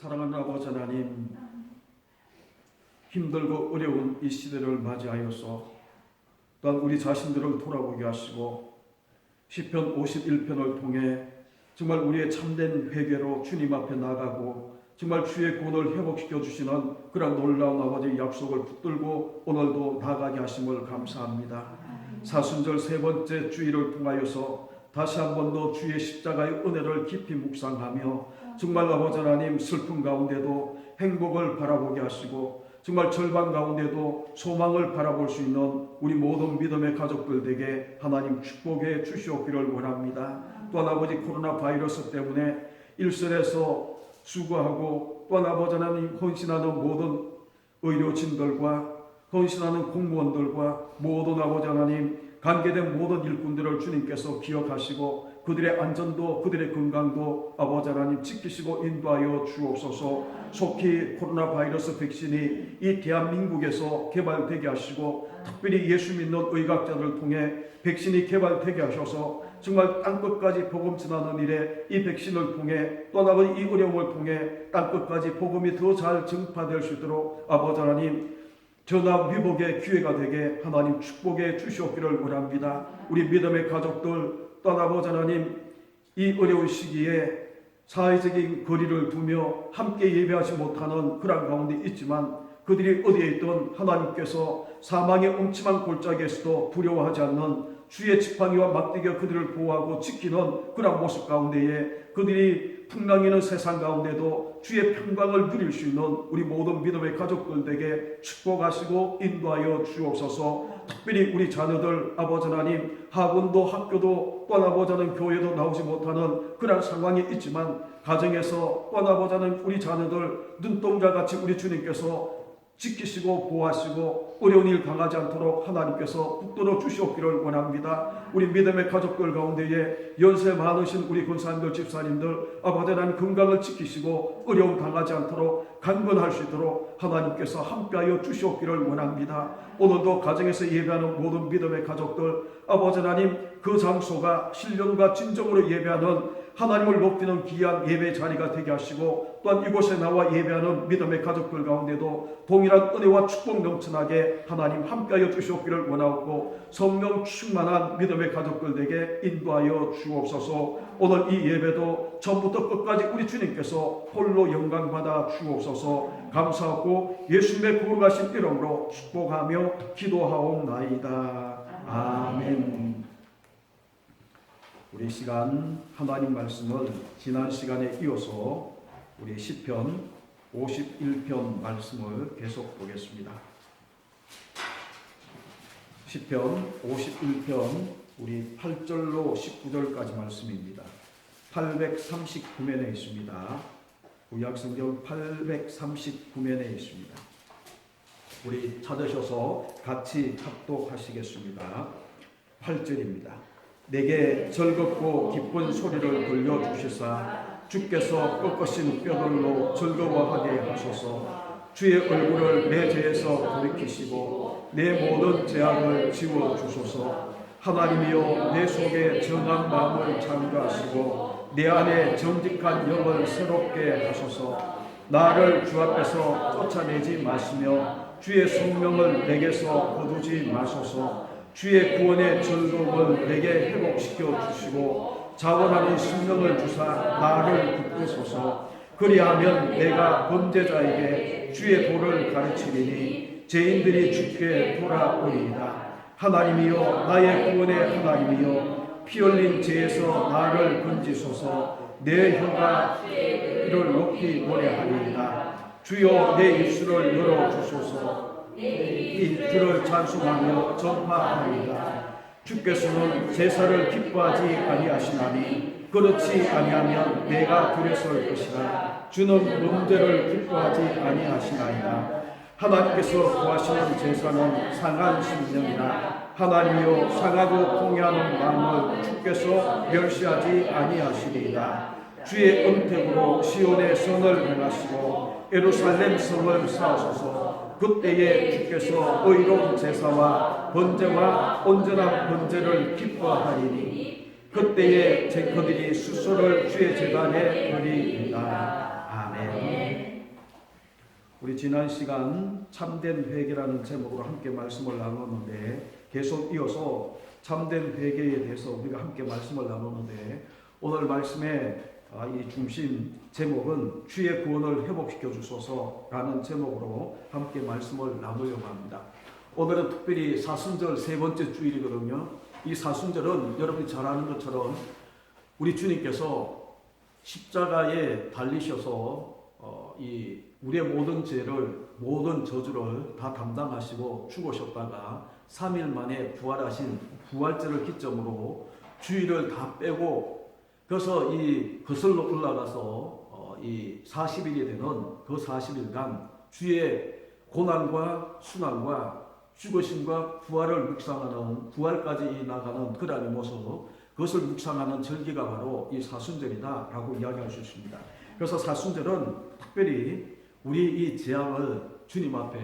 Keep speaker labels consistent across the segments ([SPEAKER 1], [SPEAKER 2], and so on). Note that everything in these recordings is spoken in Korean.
[SPEAKER 1] 사랑하는 아버지 하나님, 힘들고 어려운 이 시대를 맞이하여서 또한 우리 자신들을 돌아보게 하시고 시편 51편을 통해 정말 우리의 참된 회개로 주님 앞에 나가고 정말 주의 구원을 회복시켜 주시는 그런 놀라운 아버지의 약속을 붙들고 오늘도 나가게 하심을 감사합니다. 사순절 세 번째 주일을 통하여서 다시 한 번 더 주의 십자가의 은혜를 깊이 묵상하며 정말 아버지 하나님, 슬픔 가운데도 행복을 바라보게 하시고 정말 절반 가운데도 소망을 바라볼 수 있는 우리 모든 믿음의 가족들에게 하나님 축복해 주시옵기를 원합니다. 또한 아버지, 코로나 바이러스 때문에 일선에서 수고하고 또한 아버지 하나님 헌신하는 모든 의료진들과 헌신하는 공무원들과 모든 아버지 하나님 관계된 모든 일꾼들을 주님께서 기억하시고 그들의 안전도 그들의 건강도 아버지 하나님 지키시고 인도하여 주옵소서. 속히 코로나 바이러스 백신이 이 대한민국에서 개발되게 하시고 특별히 예수 믿는 의학자들을 통해 백신이 개발되게 하셔서 정말 땅끝까지 복음 전하는 일에 이 백신을 통해 또 아버지 이 어려움을 통해 땅끝까지 복음이 더 잘 전파될 수 있도록 아버지 하나님 전화 위복의 기회가 되게 하나님 축복해 주시옵기를 원합니다. 우리 믿음의 가족들 또한 아버지 하나님, 이 어려운 시기에 사회적인 거리를 두며 함께 예배하지 못하는 그런 가운데 있지만 그들이 어디에 있든 하나님께서 사망의 음침한 골짜기에서도 두려워하지 않는 주의 지팡이와 막대기가 그들을 보호하고 지키는 그런 모습 가운데에 그들이 풍랑이는 세상 가운데도 주의 평강을 누릴 수 있는 우리 모든 믿음의 가족들에게 축복하시고 인도하여 주옵소서. 특별히 우리 자녀들 아버지 하나님, 학원도 학교도 또한 아버지 하나님 교회도 나오지 못하는 그런 상황이 있지만 가정에서 또한 아버지 하나님 우리 자녀들 눈동자같이 우리 주님께서 지키시고 보호하시고 어려운 일 당하지 않도록 하나님께서 붙들어 주시옵기를 원합니다. 우리 믿음의 가족들 가운데에 연세 많으신 우리 권사님들 집사님들 아버지 하나님 건강을 지키시고 어려움 당하지 않도록 강건할 수 있도록 하나님께서 함께하여 주시옵기를 원합니다. 오늘도 가정에서 예배하는 모든 믿음의 가족들 아버지 하나님 그 장소가 신령과 진정으로 예배하는 하나님을 높이는 귀한 예배 자리가 되게 하시고 또한 이곳에 나와 예배하는 믿음의 가족들 가운데도 동일한 은혜와 축복 넘쳐나게 하나님 함께하여 주시옵기를 원하옵고 성령 충만한 믿음의 가족들에게 인도하여 주옵소서. 오늘 이 예배도 처음부터 끝까지 우리 주님께서 홀로 영광받아 주옵소서. 감사하고 예수님의 거룩하신 이름으로 축복하며 기도하옵나이다. 아멘. 우리 시간 하나님 말씀을 지난 시간에 이어서 우리 시편 51편 말씀을 계속 보겠습니다. 시편 51편 우리 8절로 19절까지 말씀입니다. 839면에 있습니다. 구약성경 839면에 있습니다. 우리 찾으셔서 같이 합독하시겠습니다. 8절입니다. 내게 즐겁고 기쁜 소리를 들려주시사 주께서 꺾으신 뼈들로 즐거워하게 하소서. 주의 얼굴을 내 죄에서 돌이키시고 내 모든 죄악을 지워주소서. 하나님이여 내 속에 정한 마음을 창조하시고 내 안에 정직한 영을 새롭게 하소서. 나를 주 앞에서 쫓아내지 마시며 주의 성령을 내게서 거두지 마소서. 주의 구원의 즐거움을 내게 회복시켜 주시고 자원하는 심령을 주사 나를 붙드소서. 그리하면 내가 범죄자에게 주의 도를 가르치리니 죄인들이 주께 돌아오리이다. 하나님이여 나의 구원의 하나님이여 피 흘린 죄에서 나를 건지소서. 내 혀가 이를 높이 노래하리이다. 주여 내 입술을 열어주소서. 이 주를 찬송하며 전파하리이다. 주께서는 제사를 기뻐하지 아니하시나니 그렇지 아니하면 내가 두려서올 것이라. 주는 범죄를 기뻐하지 아니하시나이다. 하나님께서 구하시는 제사는 상한 심령이나 하나님이여 상하고 통회하는 마음을 주께서 멸시하지 아니하시리이다. 주의 은택으로 시온의 선을 행하시고 예루살렘 성을 쌓으소서. 그때에 주께서 의로운 제사와 번제와 온전한 번제를 기뻐하리니 그때에 그들이 수소를 주의 제단에 드리리이다. 아멘. 우리 지난 시간 참된 회개라는 제목으로 함께 말씀을 나눴는데, 계속 이어서 참된 회개에 대해서 우리가 함께 말씀을 나눴는데, 오늘 말씀의 이 중심 제목은 주의 구원을 회복시켜 주소서라는 제목으로 함께 말씀을 나누려고 합니다. 오늘은 특별히 사순절 세 번째 주일이거든요. 이 사순절은 여러분이 잘 아는 것처럼 우리 주님께서 십자가에 달리셔서 이 우리의 모든 죄를, 모든 저주를 다 담당하시고 죽으셨다가 3일 만에 부활하신 부활절을 기점으로 주일을 다 빼고, 그래서 이 거슬러 올라가서 이 40일이 되는 그 40일간 주의 고난과 순환과 죽으심과 부활을 묵상하는, 부활까지 나가는 그러한 모습, 그것을 묵상하는 절기가 바로 이 사순절이다 라고 이야기할 수 있습니다. 그래서 사순절은 특별히 우리 이 재앙을 주님 앞에,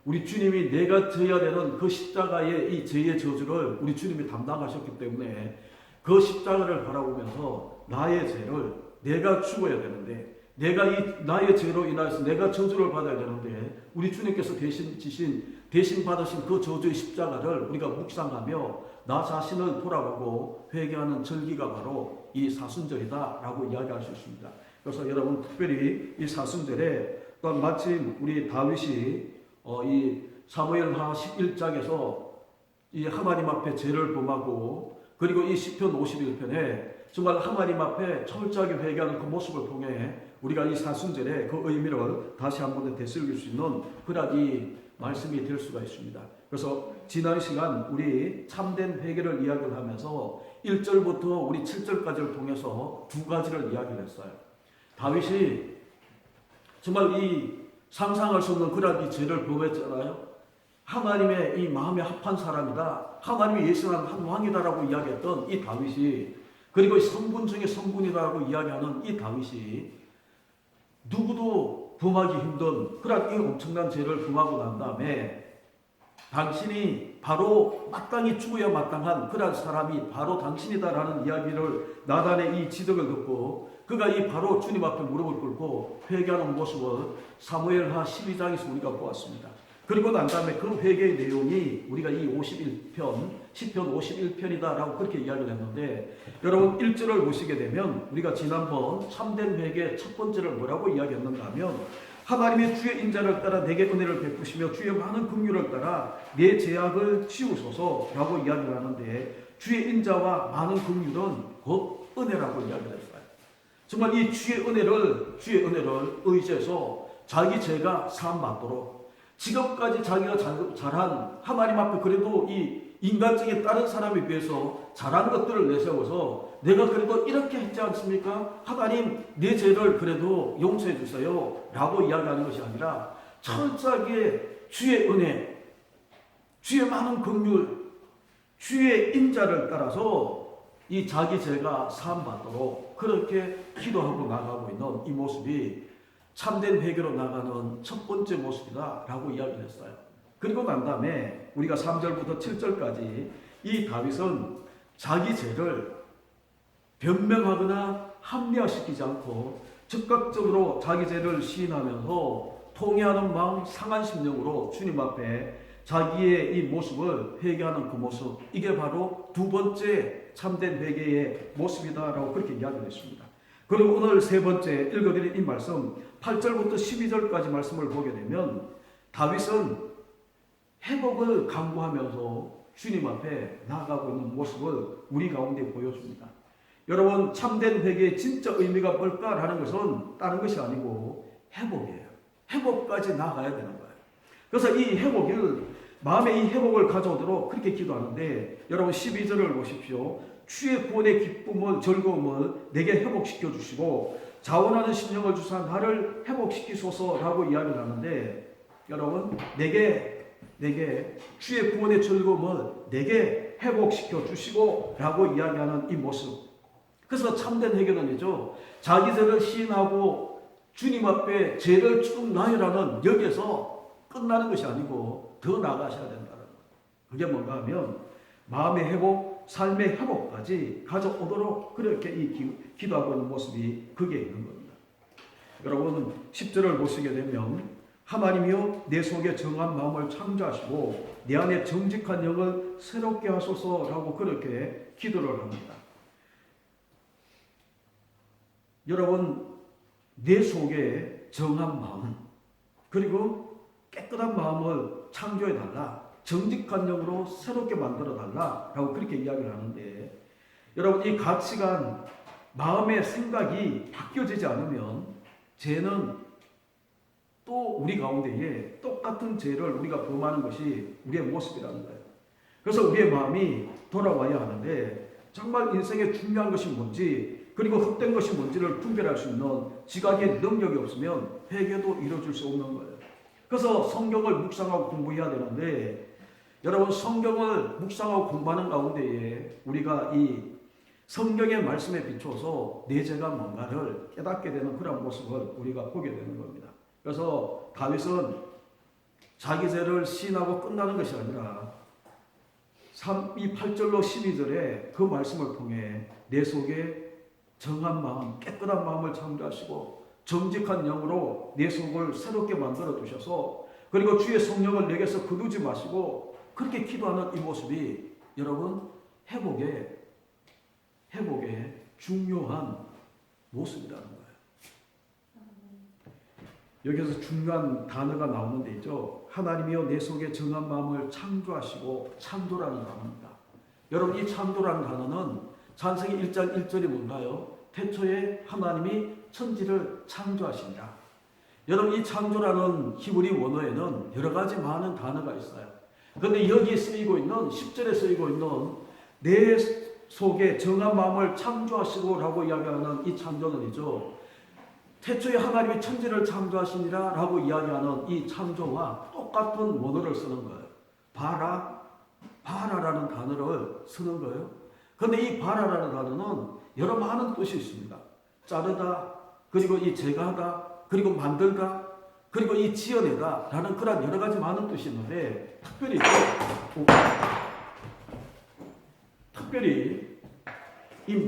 [SPEAKER 1] 우리 주님이 내가 져야 되는 그 십자가의 이 죄의 저주를 우리 주님이 담당하셨기 때문에 그 십자가를 바라보면서 나의 죄를, 내가 죽어야 되는데, 내가 이 나의 죄로 인하여서 내가 저주를 받아야 되는데, 우리 주님께서 대신 받으신 그 저주의 십자가를 우리가 묵상하며 나 자신을 돌아보고 회개하는 절기가 바로 이 사순절이다 라고 이야기할 수 있습니다. 그래서 여러분, 특별히 이 사순절에 또 마침 우리 다윗이 이 사무엘하 11장에서 이 하나님 앞에 죄를 범하고, 그리고 이 시편 51편에 정말 하나님 앞에 철저하게 회개하는 그 모습을 통해 우리가 이 사순절에 그 의미를 다시 한번 되새길 수 있는 그런 이 말씀이 될 수가 있습니다. 그래서 지난 시간 우리 참된 회개를 이야기를 하면서 1절부터 우리 7절까지를 통해서 두 가지를 이야기를 했어요. 다윗이 정말 이 상상할 수 없는 그런 이 죄를 범했잖아요. 하나님의 이 마음에 합한 사람이다, 하나님이 예수한 한 왕이다라고 이야기했던 이 다윗이, 그리고 성분 중에 성분이라고 이야기하는 이 다윗이 누구도 범하기 힘든 그런 이 엄청난 죄를 범하고 난 다음에 당신이 바로 마땅히 죽어야 마땅한 그런 사람이 바로 당신이다라는 이야기를, 나단의 이 지적을 듣고 그가 이 바로 주님 앞에 무릎을 꿇고 회개하는 모습을 사무엘하 12장에서 우리가 보았습니다. 그리고 난 다음에 그 회개의 내용이 우리가 이 51편, 시편 51편이다라고 그렇게 이야기를 했는데, 여러분 1절을 보시게 되면 우리가 지난번 참된 회개 첫 번째를 뭐라고 이야기했는가 하면, 하나님의 주의 인자를 따라 내게 은혜를 베푸시며 주의 많은 긍휼을 따라 내 죄악을 지우소서라고 이야기를 하는데, 주의 인자와 많은 긍휼은 곧 은혜라고 이야기를 했어요. 정말 이 주의 은혜를 의지해서 자기 죄가 사함받도록, 지금까지 자기가 잘한, 하나님 앞에 그래도 이 인간적인 다른 사람에 비해서 잘한 것들을 내세워서 내가 그래도 이렇게 했지 않습니까? 하나님 내 죄를 그래도 용서해 주세요 라고 이야기하는 것이 아니라 철저하게 주의 은혜, 주의 많은 긍휼, 주의 인자를 따라서 이 자기 죄가 사함받도록 그렇게 기도하고 나가고 있는 이 모습이 참된 회개로 나가는 첫 번째 모습이다 라고 이야기를 했어요. 그리고 난 다음에 우리가 3절부터 7절까지 이 다윗은 자기 죄를 변명하거나 합리화시키지 않고 즉각적으로 자기 죄를 시인하면서 통회하는 마음, 상한 심령으로 주님 앞에 자기의 이 모습을 회개하는 그 모습, 이게 바로 두 번째 참된 회개의 모습이다라고 그렇게 이야기를 했습니다. 그리고 오늘 세 번째 읽어드린 이 말씀 8절부터 12절까지 말씀을 보게 되면 다윗은 회복을 강구하면서 주님 앞에 나아가고 있는 모습을 우리 가운데 보여줍니다. 여러분, 참된 회개의 진짜 의미가 뭘까라는 것은 다른 것이 아니고 회복이에요. 회복까지 나아가야 되는 거예요. 그래서 이 회복을, 마음의 이 회복을 가져오도록 그렇게 기도하는데, 여러분 12절을 보십시오. 주의 구원의 기쁨을, 즐거움을 내게 회복시켜 주시고 자원하는 심령을 주사 나를 회복시키소서라고 이야기를 하는데, 여러분 내게 주의 구원의 즐거움을 내게 회복시켜 주시고 라고 이야기하는 이 모습, 그래서 참된 회개는이죠, 자기 죄를 시인하고 주님 앞에 죄를 쭉 나열하는 여기에서 끝나는 것이 아니고 더 나아가셔야 된다는 거예요. 그게 뭔가 하면 마음의 회복, 삶의 회복까지 가져오도록 그렇게 기도하고 있는 모습이 거기에 있는 겁니다. 여러분 10절을 보시게 되면 하나님이여 내 속에 정한 마음을 창조하시고 내 안에 정직한 영을 새롭게 하소서라고 그렇게 기도를 합니다. 여러분 내 속에 정한 마음 그리고 깨끗한 마음을 창조해 달라, 정직한 영으로 새롭게 만들어 달라라고 그렇게 이야기를 하는데, 여러분 이 가치관, 마음의 생각이 바뀌어지지 않으면 죄는 또 우리 가운데에 똑같은 죄를 우리가 범하는 것이 우리의 모습이라는 거예요. 그래서 우리의 마음이 돌아와야 하는데, 정말 인생에 중요한 것이 뭔지 그리고 헛된 것이 뭔지를 분별할 수 있는 지각의 능력이 없으면 회개도 이루어질 수 없는 거예요. 그래서 성경을 묵상하고 공부해야 되는데, 여러분 성경을 묵상하고 공부하는 가운데에 우리가 이 성경의 말씀에 비춰서 내 죄가 뭔가를 깨닫게 되는 그런 모습을 우리가 보게 되는 겁니다. 그래서 다윗은 자기 죄를 시인하고 끝나는 것이 아니라 이 8절로 12절에 그 말씀을 통해 내 속에 정한 마음, 깨끗한 마음을 창조하시고 정직한 영으로 내 속을 새롭게 만들어 두셔서, 그리고 주의 성령을 내게서 거두지 마시고 그렇게 기도하는 이 모습이 여러분 회복의 중요한 모습이라는 거예요. 여기서 중요한 단어가 나오는 데 있죠. 하나님이여 내 속에 정한 마음을 창조하시고, 창조라는 단어입니다. 여러분 이 창조라는 단어는 창세기 1장 1절이 뭔가요? 태초에 하나님이 천지를 창조하신다. 여러분 이 창조라는 히브리 원어에는 여러 가지 많은 단어가 있어요. 그런데 여기에 쓰이고 있는 10절에 쓰이고 있는 내 속에 정한 마음을 창조하시고 라고 이야기하는 이 창조는이죠. 태초에 하나님이 천지를 창조하시니라 라고 이야기하는 이 창조와 똑같은 원어를 쓰는 거예요. 바라라는 단어를 쓰는 거예요. 그런데 이 바라라는 단어는 여러 많은 뜻이 있습니다. 자르다, 그리고 이 제거하다, 그리고 만들다, 그리고 이 지어내다 라는 그런 여러 가지 많은 뜻이 있는데, 특별히 이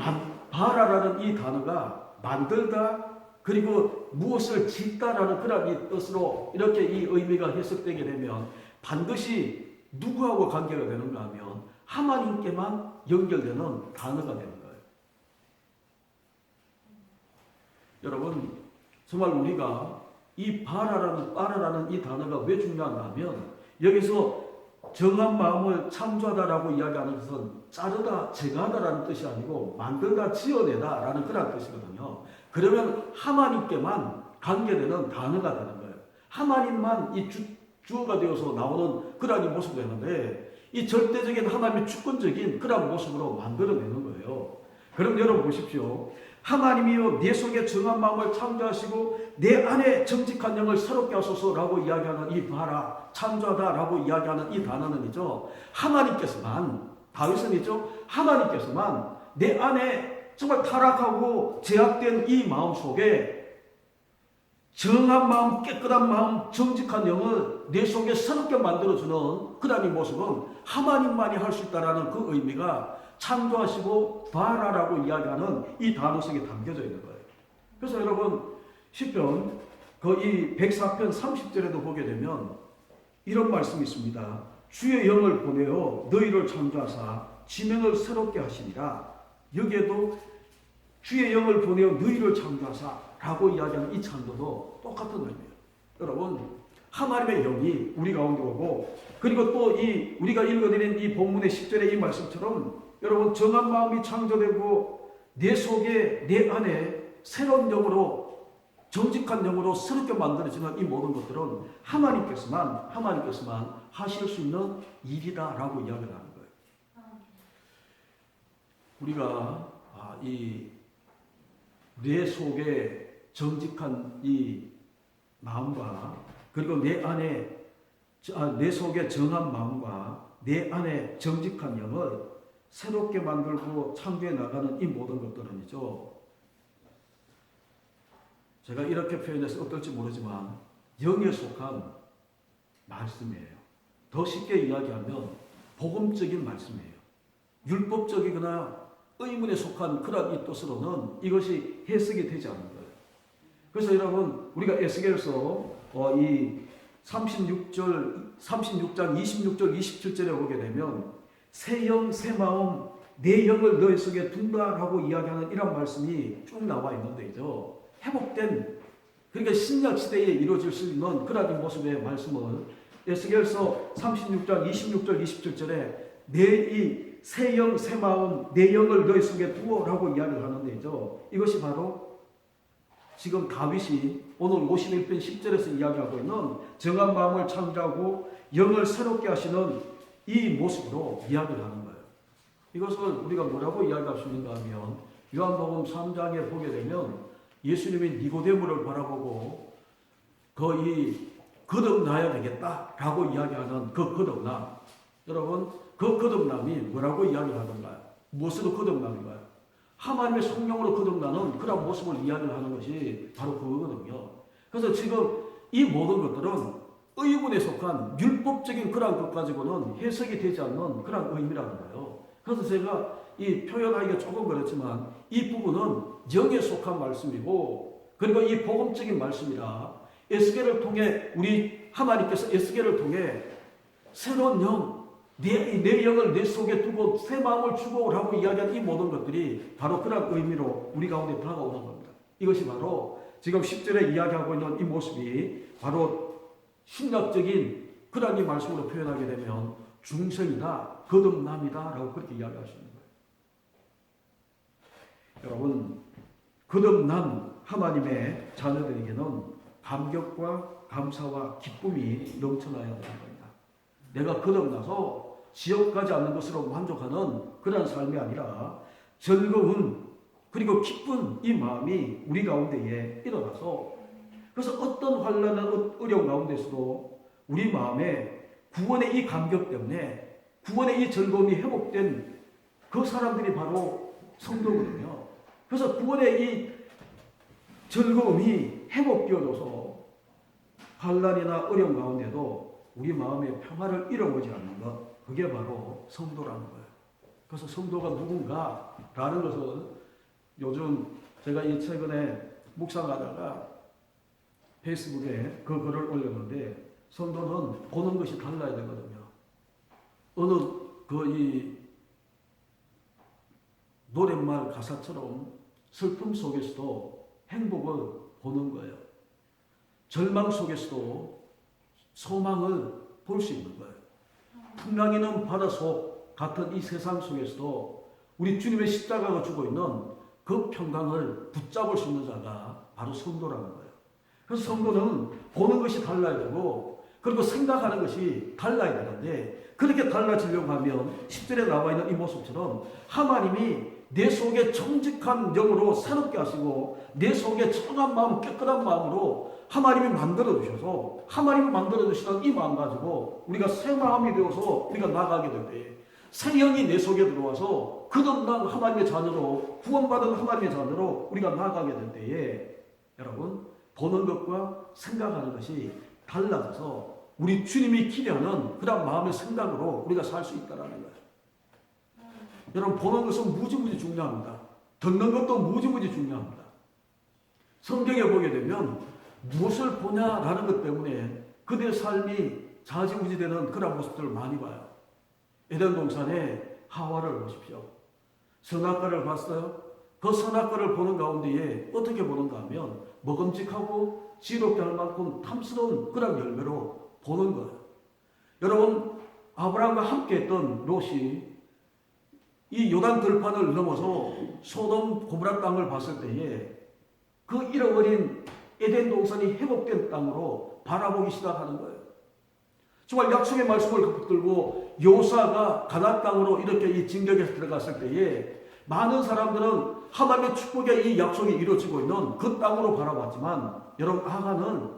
[SPEAKER 1] 바라라는 이 단어가 만들다, 그리고 무엇을 짓다라는 그런 이 뜻으로 이렇게 이 의미가 해석되게 되면 반드시 누구하고 관계가 되는가 하면 하나님께만 연결되는 단어가 되는 거예요. 여러분 정말 우리가 이 바라라는 이 단어가 왜 중요한가 하면, 여기서 정한 마음을 창조하다라고 이야기하는 것은 자르다, 제거하다라는 뜻이 아니고 만들다, 지어내다라는 그런 뜻이거든요. 그러면 하나님께만 관계되는 단어가 되는 거예요. 하나님만 이 주어가 되어서 나오는 그런 모습이 되는데, 이 절대적인 하나님의 주권적인 그런 모습으로 만들어내는 거예요. 그럼 여러분 보십시오. 하나님이여 내 속에 정한 마음을 창조하시고 내 안에 정직한 영을 새롭게 하소서라고 이야기하는 이 바라, 창조하다라고 이야기하는 이 단어는이죠. 하나님께서만, 다윗은이죠. 하나님께서만 내 안에 정말 타락하고 제약된 이 마음 속에 정한 마음, 깨끗한 마음, 정직한 영을 내 속에 새롭게 만들어주는 그런 모습은 하나님만이 할 수 있다는 그 의미가 창조하시고 바라라고 이야기하는 이 단어 속에 담겨져 있는 거예요. 그래서 여러분 시편 이 104편 30절에도 보게 되면 이런 말씀이 있습니다. 주의 영을 보내어 너희를 창조하사 지명을 새롭게 하시니라. 여기에도 주의 영을 보내어 너희를 창조하사 라고 이야기하는 이 창조도 똑같은 의미예요. 여러분 하나님의 영이 우리 가운데 오고, 그리고 또 우리가 읽어드린 이 본문의 10절의 이 말씀처럼 여러분 정한 마음이 창조되고 내 속에, 내 안에 새로운 영으로, 정직한 영으로 새롭게 만들어지는 이 모든 것들은 하나님께서만 하실 수 있는 일이다라고 이야기를 하는 거예요. 우리가 내 속에 정직한 이 마음과, 그리고 내 속에 정한 마음과 내 안에 정직한 영을 새롭게 만들고 창조해 나가는 이 모든 것들은이죠. 제가 이렇게 표현해서 어떨지 모르지만 영에 속한 말씀이에요. 더 쉽게 이야기하면 복음적인 말씀이에요. 율법적이거나 의문에 속한 그런 이 뜻으로는 이것이 해석이 되지 않는 거예요. 그래서 여러분 우리가 에스겔서 이 36장 26절 27절에 보게 되면 새 영 새 마음 내 영을 너희 속에 둔다라고 이야기하는 이런 말씀이 쭉 나와 있는데요. 회복된 그러니까 신약 시대에 이루어질 수 있는 그런 모습의 말씀을 에스겔서 36장 26절 27절에 내 이 새 영 새 마음 내 영을 너희 속에 두어라고 이야기를 하는데죠. 이것이 바로 지금 다윗이 오늘 51편 10절에서 이야기하고 있는 정한 마음을 창조하고 영을 새롭게 하시는 이 모습으로 이야기를 하는 거예요. 이것을 우리가 뭐라고 이야기할 수 있는가 하면 요한복음 3장에 보게 되면 예수님이 니고데모를 바라보고 거의 거듭나야 되겠다라고 이야기하는 그 거듭남. 여러분 그 거듭남이 뭐라고 이야기를 하던가요? 무엇으로 거듭나는가요? 하나님의 성령으로 거듭나는 그런 모습을 이야기를 하는 것이 바로 그거거든요. 그래서 지금 이 모든 것들은 의문에 속한 율법적인 그런 것 가지고는 해석이 되지 않는 그런 의미라는 거예요. 그래서 제가 이 표현하기가 조금 그렇지만 이 부분은 영에 속한 말씀이고 그리고 이 복음적인 말씀이라 에스겔을 통해 우리 하나님께서 에스겔을 통해 새로운 영 내 영을 내 속에 두고 새 마음을 주고 라고 이야기한 이 모든 것들이 바로 그런 의미로 우리 가운데 다가오는 겁니다. 이것이 바로 지금 10절에 이야기하고 있는 이 모습이 바로 신약적인 그런 이 말씀으로 표현하게 되면 중생이다, 거듭남이다 라고 그렇게 이야기할 수 있는 거예요. 여러분 거듭난 하나님의 자녀들에게는 감격과 감사와 기쁨이 넘쳐나야 되는 겁니다. 내가 거듭나서 지옥 가지 않는 것으로 만족하는 그런 삶이 아니라 즐거운 그리고 기쁜 이 마음이 우리 가운데에 일어나서 그래서 어떤 환난과 어려움 가운데서도 우리 마음에 구원의 이 감격 때문에 구원의 이 즐거움이 회복된 그 사람들이 바로 성도거든요. 그래서 구원의 이 즐거움이 회복되어져서 환난이나 어려움 가운데도 우리 마음의 평화를 잃어보지 않는 것, 그게 바로 성도라는 거예요. 그래서 성도가 누군가라는 것을 요즘 제가 이 최근에 묵상하다가 페이스북에 그 글을 올렸는데 성도는 보는 것이 달라야 되거든요. 어느 이 노랫말 가사처럼 슬픔 속에서도 행복을 보는 거예요. 절망 속에서도 소망을 볼 수 있는 거예요. 풍랑이는 바다 속 같은 이 세상 속에서도 우리 주님의 십자가가 주고 있는 그 평강을 붙잡을 수 있는 자가 바로 성도라는 거예요. 그래서 성도는 보는 것이 달라야 되고 그리고 생각하는 것이 달라야 되는데 그렇게 달라지려고 하면 10절에 나와 있는 이 모습처럼 하나님이 내 속에 정직한 영으로 새롭게 하시고 내 속에 청한 마음, 깨끗한 마음으로 하나님이 만들어주셔서 하나님이 만들어주시는 이 마음 가지고 우리가 새 마음이 되어서 우리가 나가게 될 때에 새 영이 내 속에 들어와서 거듭난 하나님의 자녀로 구원받은 하나님의 자녀로 우리가 나가게 될 때에 여러분 보는 것과 생각하는 것이 달라져서 우리 주님이 기대하는 그런 마음의 생각으로 우리가 살 수 있다는 거예요. 여러분 보는 것은 무지무지 중요합니다. 듣는 것도 무지무지 중요합니다. 성경에 보게 되면 무엇을 보냐라는 것 때문에 그들의 삶이 좌지우지되는 그런 모습들을 많이 봐요. 에덴 동산에 하와를 보십시오. 선악과를 봤어요. 그 선악과를 보는 가운데에 어떻게 보는가 하면 먹음직하고 지롭게 할 만큼 탐스러운 그런 열매로 보는 거예요. 여러분 아브라함과 함께 했던 롯이 이 요단 들판을 넘어서 소돔 고모라 땅을 봤을 때에 그 잃어버린 에덴 동산이 회복된 땅으로 바라보기 시작하는 거예요. 정말 약속의 말씀을 붙들고 요사가 가나안 땅으로 이렇게 이 진격에서 들어갔을 때에 많은 사람들은 하나님의 축복의 이 약속이 이루어지고 있는 그 땅으로 바라봤지만 여러분 아가는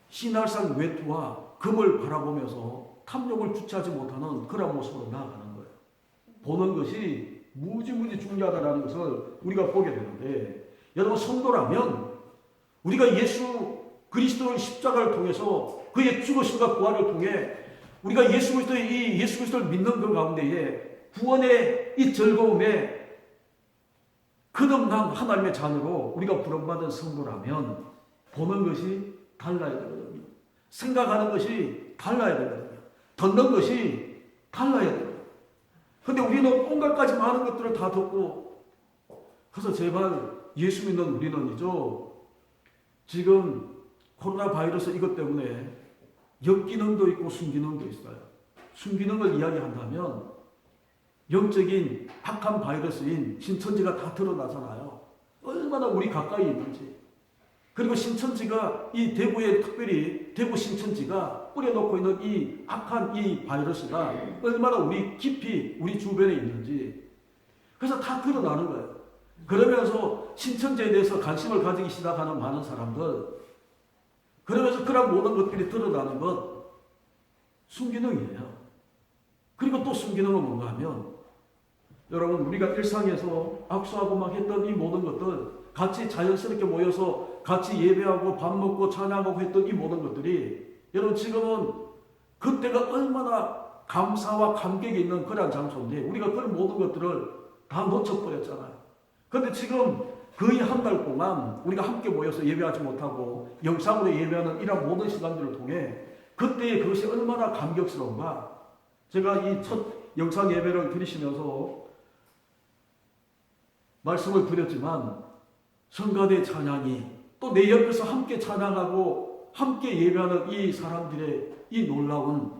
[SPEAKER 1] 시날산 외투와 금을 바라보면서 탐욕을 주체하지 못하는 그런 모습으로 나아가는 거예요. 보는 것이 무지무지 중요하다는 것을 우리가 보게 되는데 여러분 성도라면 우리가 예수 그리스도의 십자가를 통해서 그의 죽으심과 부활을 통해 우리가 예수 그리스도를 믿는 그 가운데에 구원의 이 즐거움에 거듭난 하나님의 자녀로 우리가 부름받은 성도라면 보는 것이 달라야 되거든요. 생각하는 것이 달라야 되거든요. 듣는 것이 달라야 되거든요. 근데 우리는 온갖 가지 많은 것들을 다 듣고, 그래서 제발 예수 믿는 우리는이죠, 지금 코로나 바이러스 이것 때문에 역기능도 있고 순기능도 있어요. 순기능을 이야기한다면 영적인 악한 바이러스인 신천지가 다 드러나잖아요. 얼마나 우리 가까이 있는지. 그리고 신천지가 이 대구에, 특별히 대구 신천지가 뿌려놓고 있는 이 악한 이 바이러스가 얼마나 우리 깊이 우리 주변에 있는지. 그래서 다 드러나는 거예요. 그러면서 신천지에 대해서 관심을 가지기 시작하는 많은 사람들, 그러면서 그런 모든 것들이 드러나는 것 순기능이에요. 그리고 또 순기능은 뭔가 하면, 여러분, 우리가 일상에서 악수하고 막 했던 이 모든 것들, 같이 자연스럽게 모여서 같이 예배하고 밥 먹고 찬양하고 했던 이 모든 것들이, 여러분 지금은 그때가 얼마나 감사와 감격이 있는 그런 장소인데 우리가 그런 모든 것들을 다 놓쳐버렸잖아요. 그런데 지금 거의 한 달 동안 우리가 함께 모여서 예배하지 못하고 영상으로 예배하는 이런 모든 시간들을 통해 그때의 그것이 얼마나 감격스러운가. 제가 이 첫 영상 예배를 드리시면서 말씀을 드렸지만, 성가대 찬양이 또 내 옆에서 함께 찬양하고 함께 예배하는 이 사람들의 이 놀라운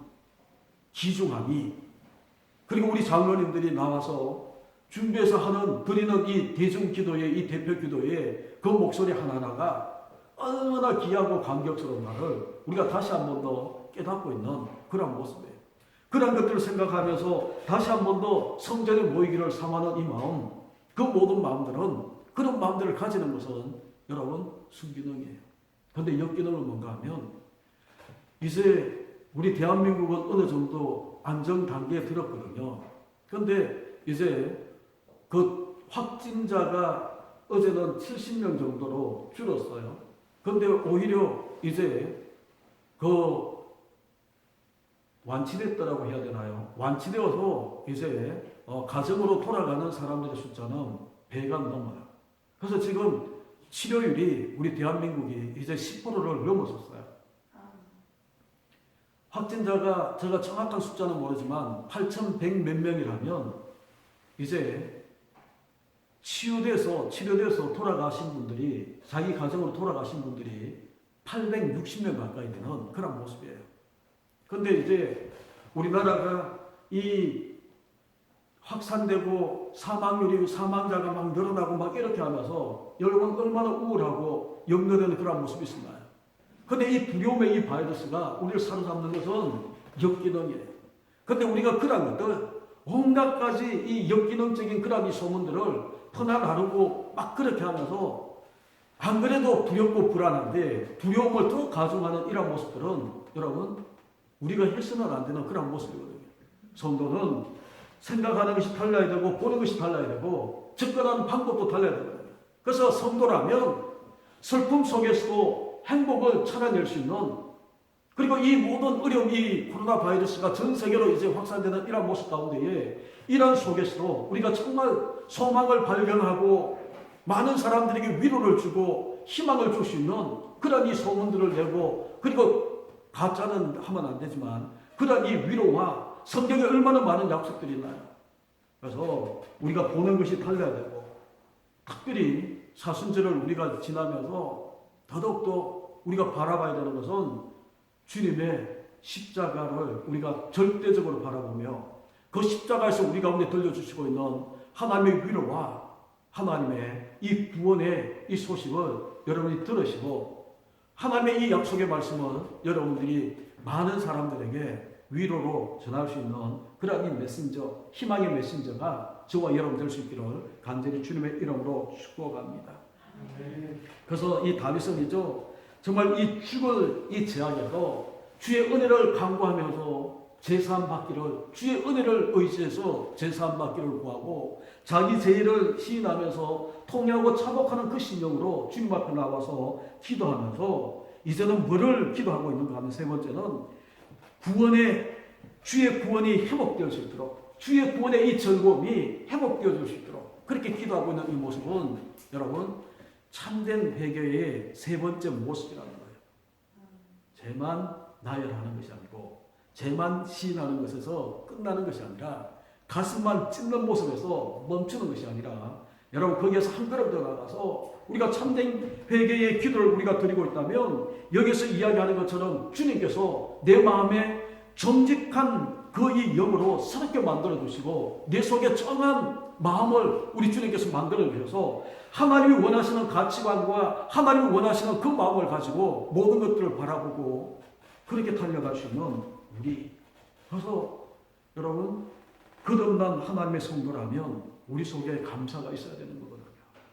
[SPEAKER 1] 귀중함이, 그리고 우리 장로님들이 나와서 준비해서 드리는 이 대중기도의 이 대표기도의 그 목소리 하나하나가 얼마나 귀하고 감격스러운가를 우리가 다시 한 번 더 깨닫고 있는 그런 모습이에요. 그런 것들을 생각하면서 다시 한 번 더 성전에 모이기를 삼하는 이 마음, 그 모든 마음들은, 그런 마음들을 가지는 것은 여러분 순기능이에요. 그런데 역기능은 뭔가 하면, 이제 우리 대한민국은 어느 정도 안정 단계에 들었거든요. 그런데 이제 그 확진자가 어제는 70명 정도로 줄었어요. 그런데 오히려 이제 그 완치됐다라고 해야 되나요? 완치되어서 이제 가정으로 돌아가는 사람들의 숫자는 배가 넘어요. 그래서 지금 치료율이 우리 대한민국이 이제 10%를 넘어섰어요. 확진자가 제가 정확한 숫자는 모르지만 8,100 몇 명이라면 이제 치료돼서 돌아가신 분들이, 자기 가정으로 돌아가신 분들이 860명 가까이 되는 그런 모습이에요. 그런데 이제 우리나라가 이 확산되고 사망자가 막 늘어나고 막 이렇게 하면서 여러분 얼마나 우울하고 염려되는 그런 모습이 있나요? 그런데 이 두려움의 이 바이러스가 우리를 사로잡는 것은 역기능이에요. 그런데 우리가 그런 것들, 온갖 가지 이 역기능적인 그런 이 소문들을 퍼나나르고 막 그렇게 하면서 안 그래도 두렵고 불안한데 두려움을 더 가중하는 이런 모습들은 여러분 우리가 해서는 안 되는 그런 모습이거든요. 성도는 생각하는 것이 달라야 되고 보는 것이 달라야 되고 접근하는 방법도 달라야 되거든요. 그래서 성도라면 슬픔 속에서도 행복을 찾아낼 수 있는, 그리고 이 모든 어려움, 이 코로나 바이러스가 전 세계로 이제 확산되는 이런 모습 가운데에 이런 속에서도 우리가 정말 소망을 발견하고 많은 사람들에게 위로를 주고 희망을 줄 수 있는 그런 이 소문들을 내고, 그리고 가짜는 하면 안 되지만 그런 이 위로와 성경에 얼마나 많은 약속들이 있나요? 그래서 우리가 보는 것이 달라야 되고, 특별히 사순절을 우리가 지나면서 더더욱더 우리가 바라봐야 되는 것은 주님의 십자가를 우리가 절대적으로 바라보며 그 십자가에서 우리 가운데 들려주시고 있는 하나님의 위로와 하나님의 이 구원의 이 소식을 여러분이 들으시고, 하나님의 이 약속의 말씀을 여러분들이 많은 사람들에게 위로로 전할 수 있는 그러한 이 메신저, 희망의 메신저가 저와 여러분 될 수 있기를 간절히 주님의 이름으로 축복합니다. 그래서 이 다윗은이죠, 정말 이 죽을 이 제약에도 주의 은혜를 간구하면서 제사함 받기를, 주의 은혜를 의지해서 제사함 받기를 구하고 자기 죄를 시인하면서 통회하고 차복하는 그 심령으로 주님 앞에 나와서 기도하면서 이제는 뭐를 기도하고 있는가 하면, 세 번째는 구원의 주의 구원이 회복될 수 있도록, 주의 구원의 이 즐거움이 회복되어질 수 있도록 그렇게 기도하고 있는 이 모습은 여러분 참된 회개의 세 번째 모습이라는 거예요. 죄만 나열하는 것이 아니고 죄만 시인하는 것에서 끝나는 것이 아니라 가슴만 찢는 모습에서 멈추는 것이 아니라 여러분 거기에서 한 걸음 더 나가서 우리가 참된 회개의 기도를 우리가 드리고 있다면 여기서 이야기하는 것처럼 주님께서 내 마음에 정직한 그 이 영으로 새롭게 만들어 주시고 내 속에 정한 마음을 우리 주님께서 만들어 주셔서 하나님이 원하시는 가치관과 하나님이 원하시는 그 마음을 가지고 모든 것들을 바라보고 그렇게 달려갈 수 있는 우리. 그래서 여러분 거듭난 하나님의 성도라면 우리 속에 감사가 있어야 되는 거거든요.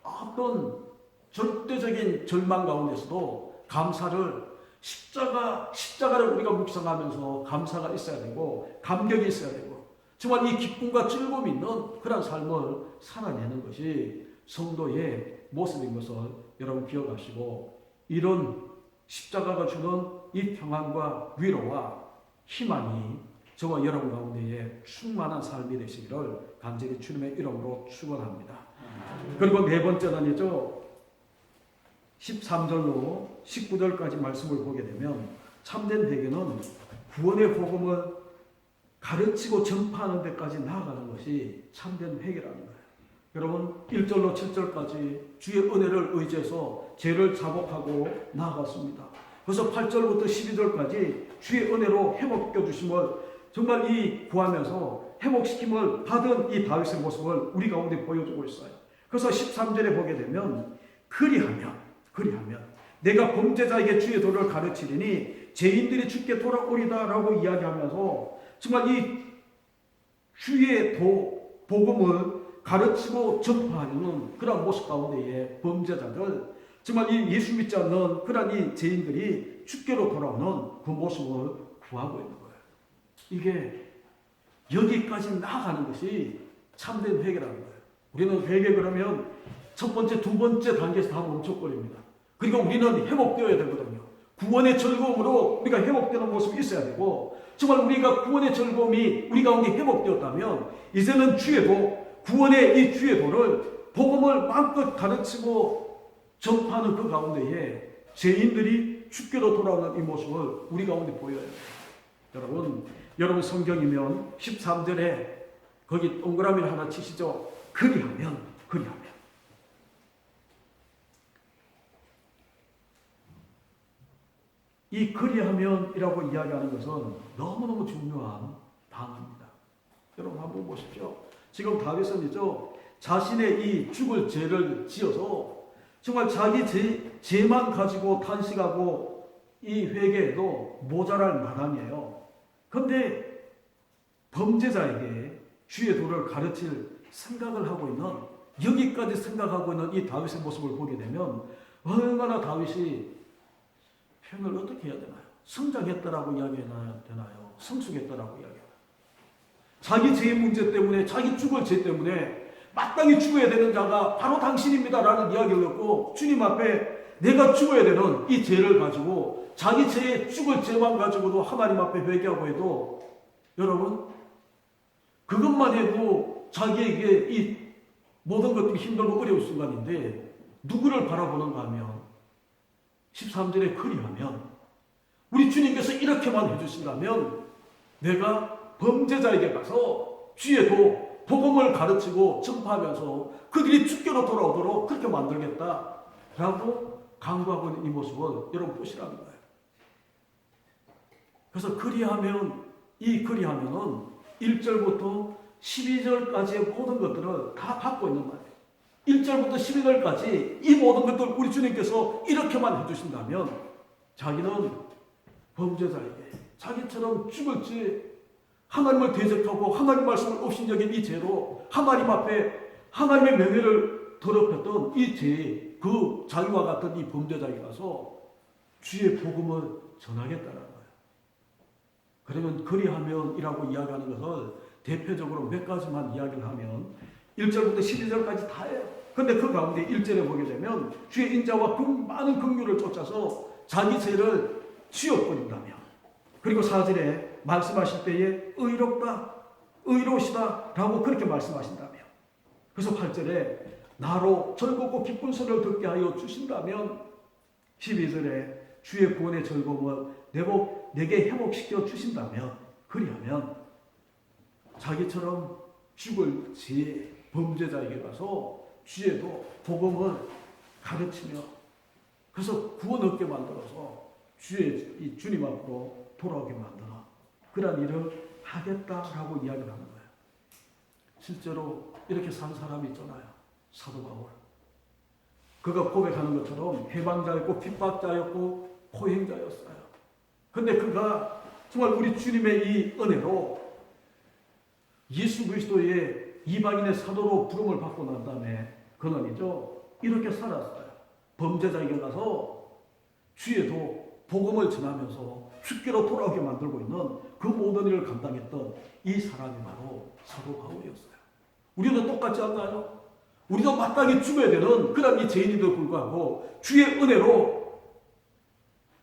[SPEAKER 1] 어떤 절대적인 절망 가운데서도 감사를 십자가를 우리가 묵상하면서 감사가 있어야 되고 감격이 있어야 되고 정말 이 기쁨과 즐거움이 있는 그런 삶을 살아내는 것이 성도의 모습인 것을 여러분 기억하시고 이런 십자가가 주는 이 평안과 위로와 희망이 저와 여러분 가운데에 충만한 삶이 되시기를 간절히 주님의 이름으로 축원합니다. 그리고 네 번째는이죠. 13절로 19절까지 말씀을 보게 되면 참된 회개는 구원의 복음을 가르치고 전파하는 데까지 나아가는 것이 참된 회개라는 거예요. 여러분 1절로 7절까지 주의 은혜를 의지해서 죄를 자복하고 나아갔습니다. 그래서 8절부터 12절까지 주의 은혜로 회복시켜 주심을 정말 이 구하면서 회복시킴을 받은 이 다윗의 모습을 우리 가운데 보여주고 있어요. 그래서 13절에 보게 되면 그리하면 내가 범죄자에게 주의 도를 가르치리니 죄인들이 주께 돌아오리다 라고 이야기하면서 정말 이 주의 복음을 가르치고 전파하는 그런 모습 가운데에 범죄자들 정말 이 예수 믿지 않는 그런 이 죄인들이 주께로 돌아오는 그 모습을 구하고 있는 거예요. 이게 여기까지 나아가는 것이 참된 회개라는 거예요. 우리는 회개 그러면 첫 번째, 두 번째 단계에서 다 멈춰버립니다. 그리고 우리는 회복되어야 되거든요. 구원의 즐거움으로 우리가 회복되는 모습이 있어야 되고 정말 우리가 구원의 즐거움이 우리 가운데 회복되었다면 이제는 주의 도, 구원의 이 주의 도를 복음을 마음껏 가르치고 전파하는 그 가운데에 죄인들이 주께로 돌아오는 이 모습을 우리 가운데 보여야 돼요. 여러분 성경이면 13절에 거기 동그라미를 하나 치시죠. 그리하면 이 그리하면이라고 이야기하는 것은 너무너무 중요한 단어입니다. 여러분 한번 보십시오. 지금 다윗은 자신의 이 죽을 죄를 지어서 정말 자기 죄만 가지고 탄식하고 이 회개에도 모자랄 마당이에요. 그런데 범죄자에게 주의 도를 가르칠 생각을 하고 있는 여기까지 생각하고 있는 이 다윗의 모습을 보게 되면 얼마나 다윗이 표현을 어떻게 해야 되나요? 성장했다라고 이야기해야 되나요? 성숙했다라고 이야기해요. 자기 죄의 문제 때문에 자기 죽을 죄 때문에 마땅히 죽어야 되는 자가 바로 당신입니다라는 이야기를 듣고 주님 앞에 내가 죽어야 되는 이 죄를 가지고 자기 죄의 죽을 죄만 가지고도 하나님 앞에 회개하고 해도 여러분 그것만 해도 자기에게 이 모든 것들이 힘들고 어려운 순간인데 누구를 바라보는가 하면 13절에 그리하면 우리 주님께서 이렇게만 해주신다면 내가 범죄자에게 가서 주의 도 복음을 가르치고 전파하면서 그들이 주께로 돌아오도록 그렇게 만들겠다라고 강구하고 있는 이 모습을 여러분 보시라는 거예요. 그래서 그리하면은 1절부터 12절까지의 모든 것들을 다 갖고 있는 말이에요. 1절부터 12절까지 이 모든 것들 우리 주님께서 이렇게만 해주신다면 자기는 범죄자에게 자기처럼 죽을지 하나님을 대적하고 하나님 말씀을 업신여긴 이 죄로 하나님 앞에 하나님의 명예를 더럽혔던 이 죄, 그 자기와 같은 이 범죄자에게 가서 주의 복음을 전하겠다는 거예요. 그러면 그리하면이라고 이야기하는 것을 대표적으로 몇 가지만 이야기를 하면 1절부터 12절까지 다 해요. 그런데 그 가운데 1절에 보게 되면 주의 인자와 많은 긍휼을 쫓아서 자기 죄를 지어버린다며 그리고 4절에 말씀하실 때에 의롭다, 의로우시다 라고 그렇게 말씀하신다며. 그래서 8절에 나로 즐겁고 기쁜 소리를 듣게 하여 주신다면 12절에 주의 구원의 즐거움을 내게 회복시켜 주신다면, 그리하면 자기처럼 죽을 지혜 범죄자에게 가서 주의도 복음을 가르치며 그래서 구원 얻게 만들어서 이 주님 앞으로 돌아오게 만드는 그런 일을 하겠다라고 이야기를 하는 거예요. 실제로 이렇게 산 사람이 있잖아요. 사도 바울. 그가 고백하는 것처럼 해방자였고 핍박자였고 포행자였어요. 근데 그가 정말 우리 주님의 이 은혜로 예수 그리스도의 이방인의 사도로 부름을 받고 난 다음에 그는이죠, 이렇게 살았어요. 범죄자에게 가서 주에도 복음을 전하면서 죽기로 돌아오게 만들고 있는 그 모든 일을 감당했던 이 사람이 바로 사도 바울이었어요. 우리도 똑같지 않나요? 우리도 마땅히 죽어야 되는 그런 이 죄인에도 불구하고 주의 은혜로,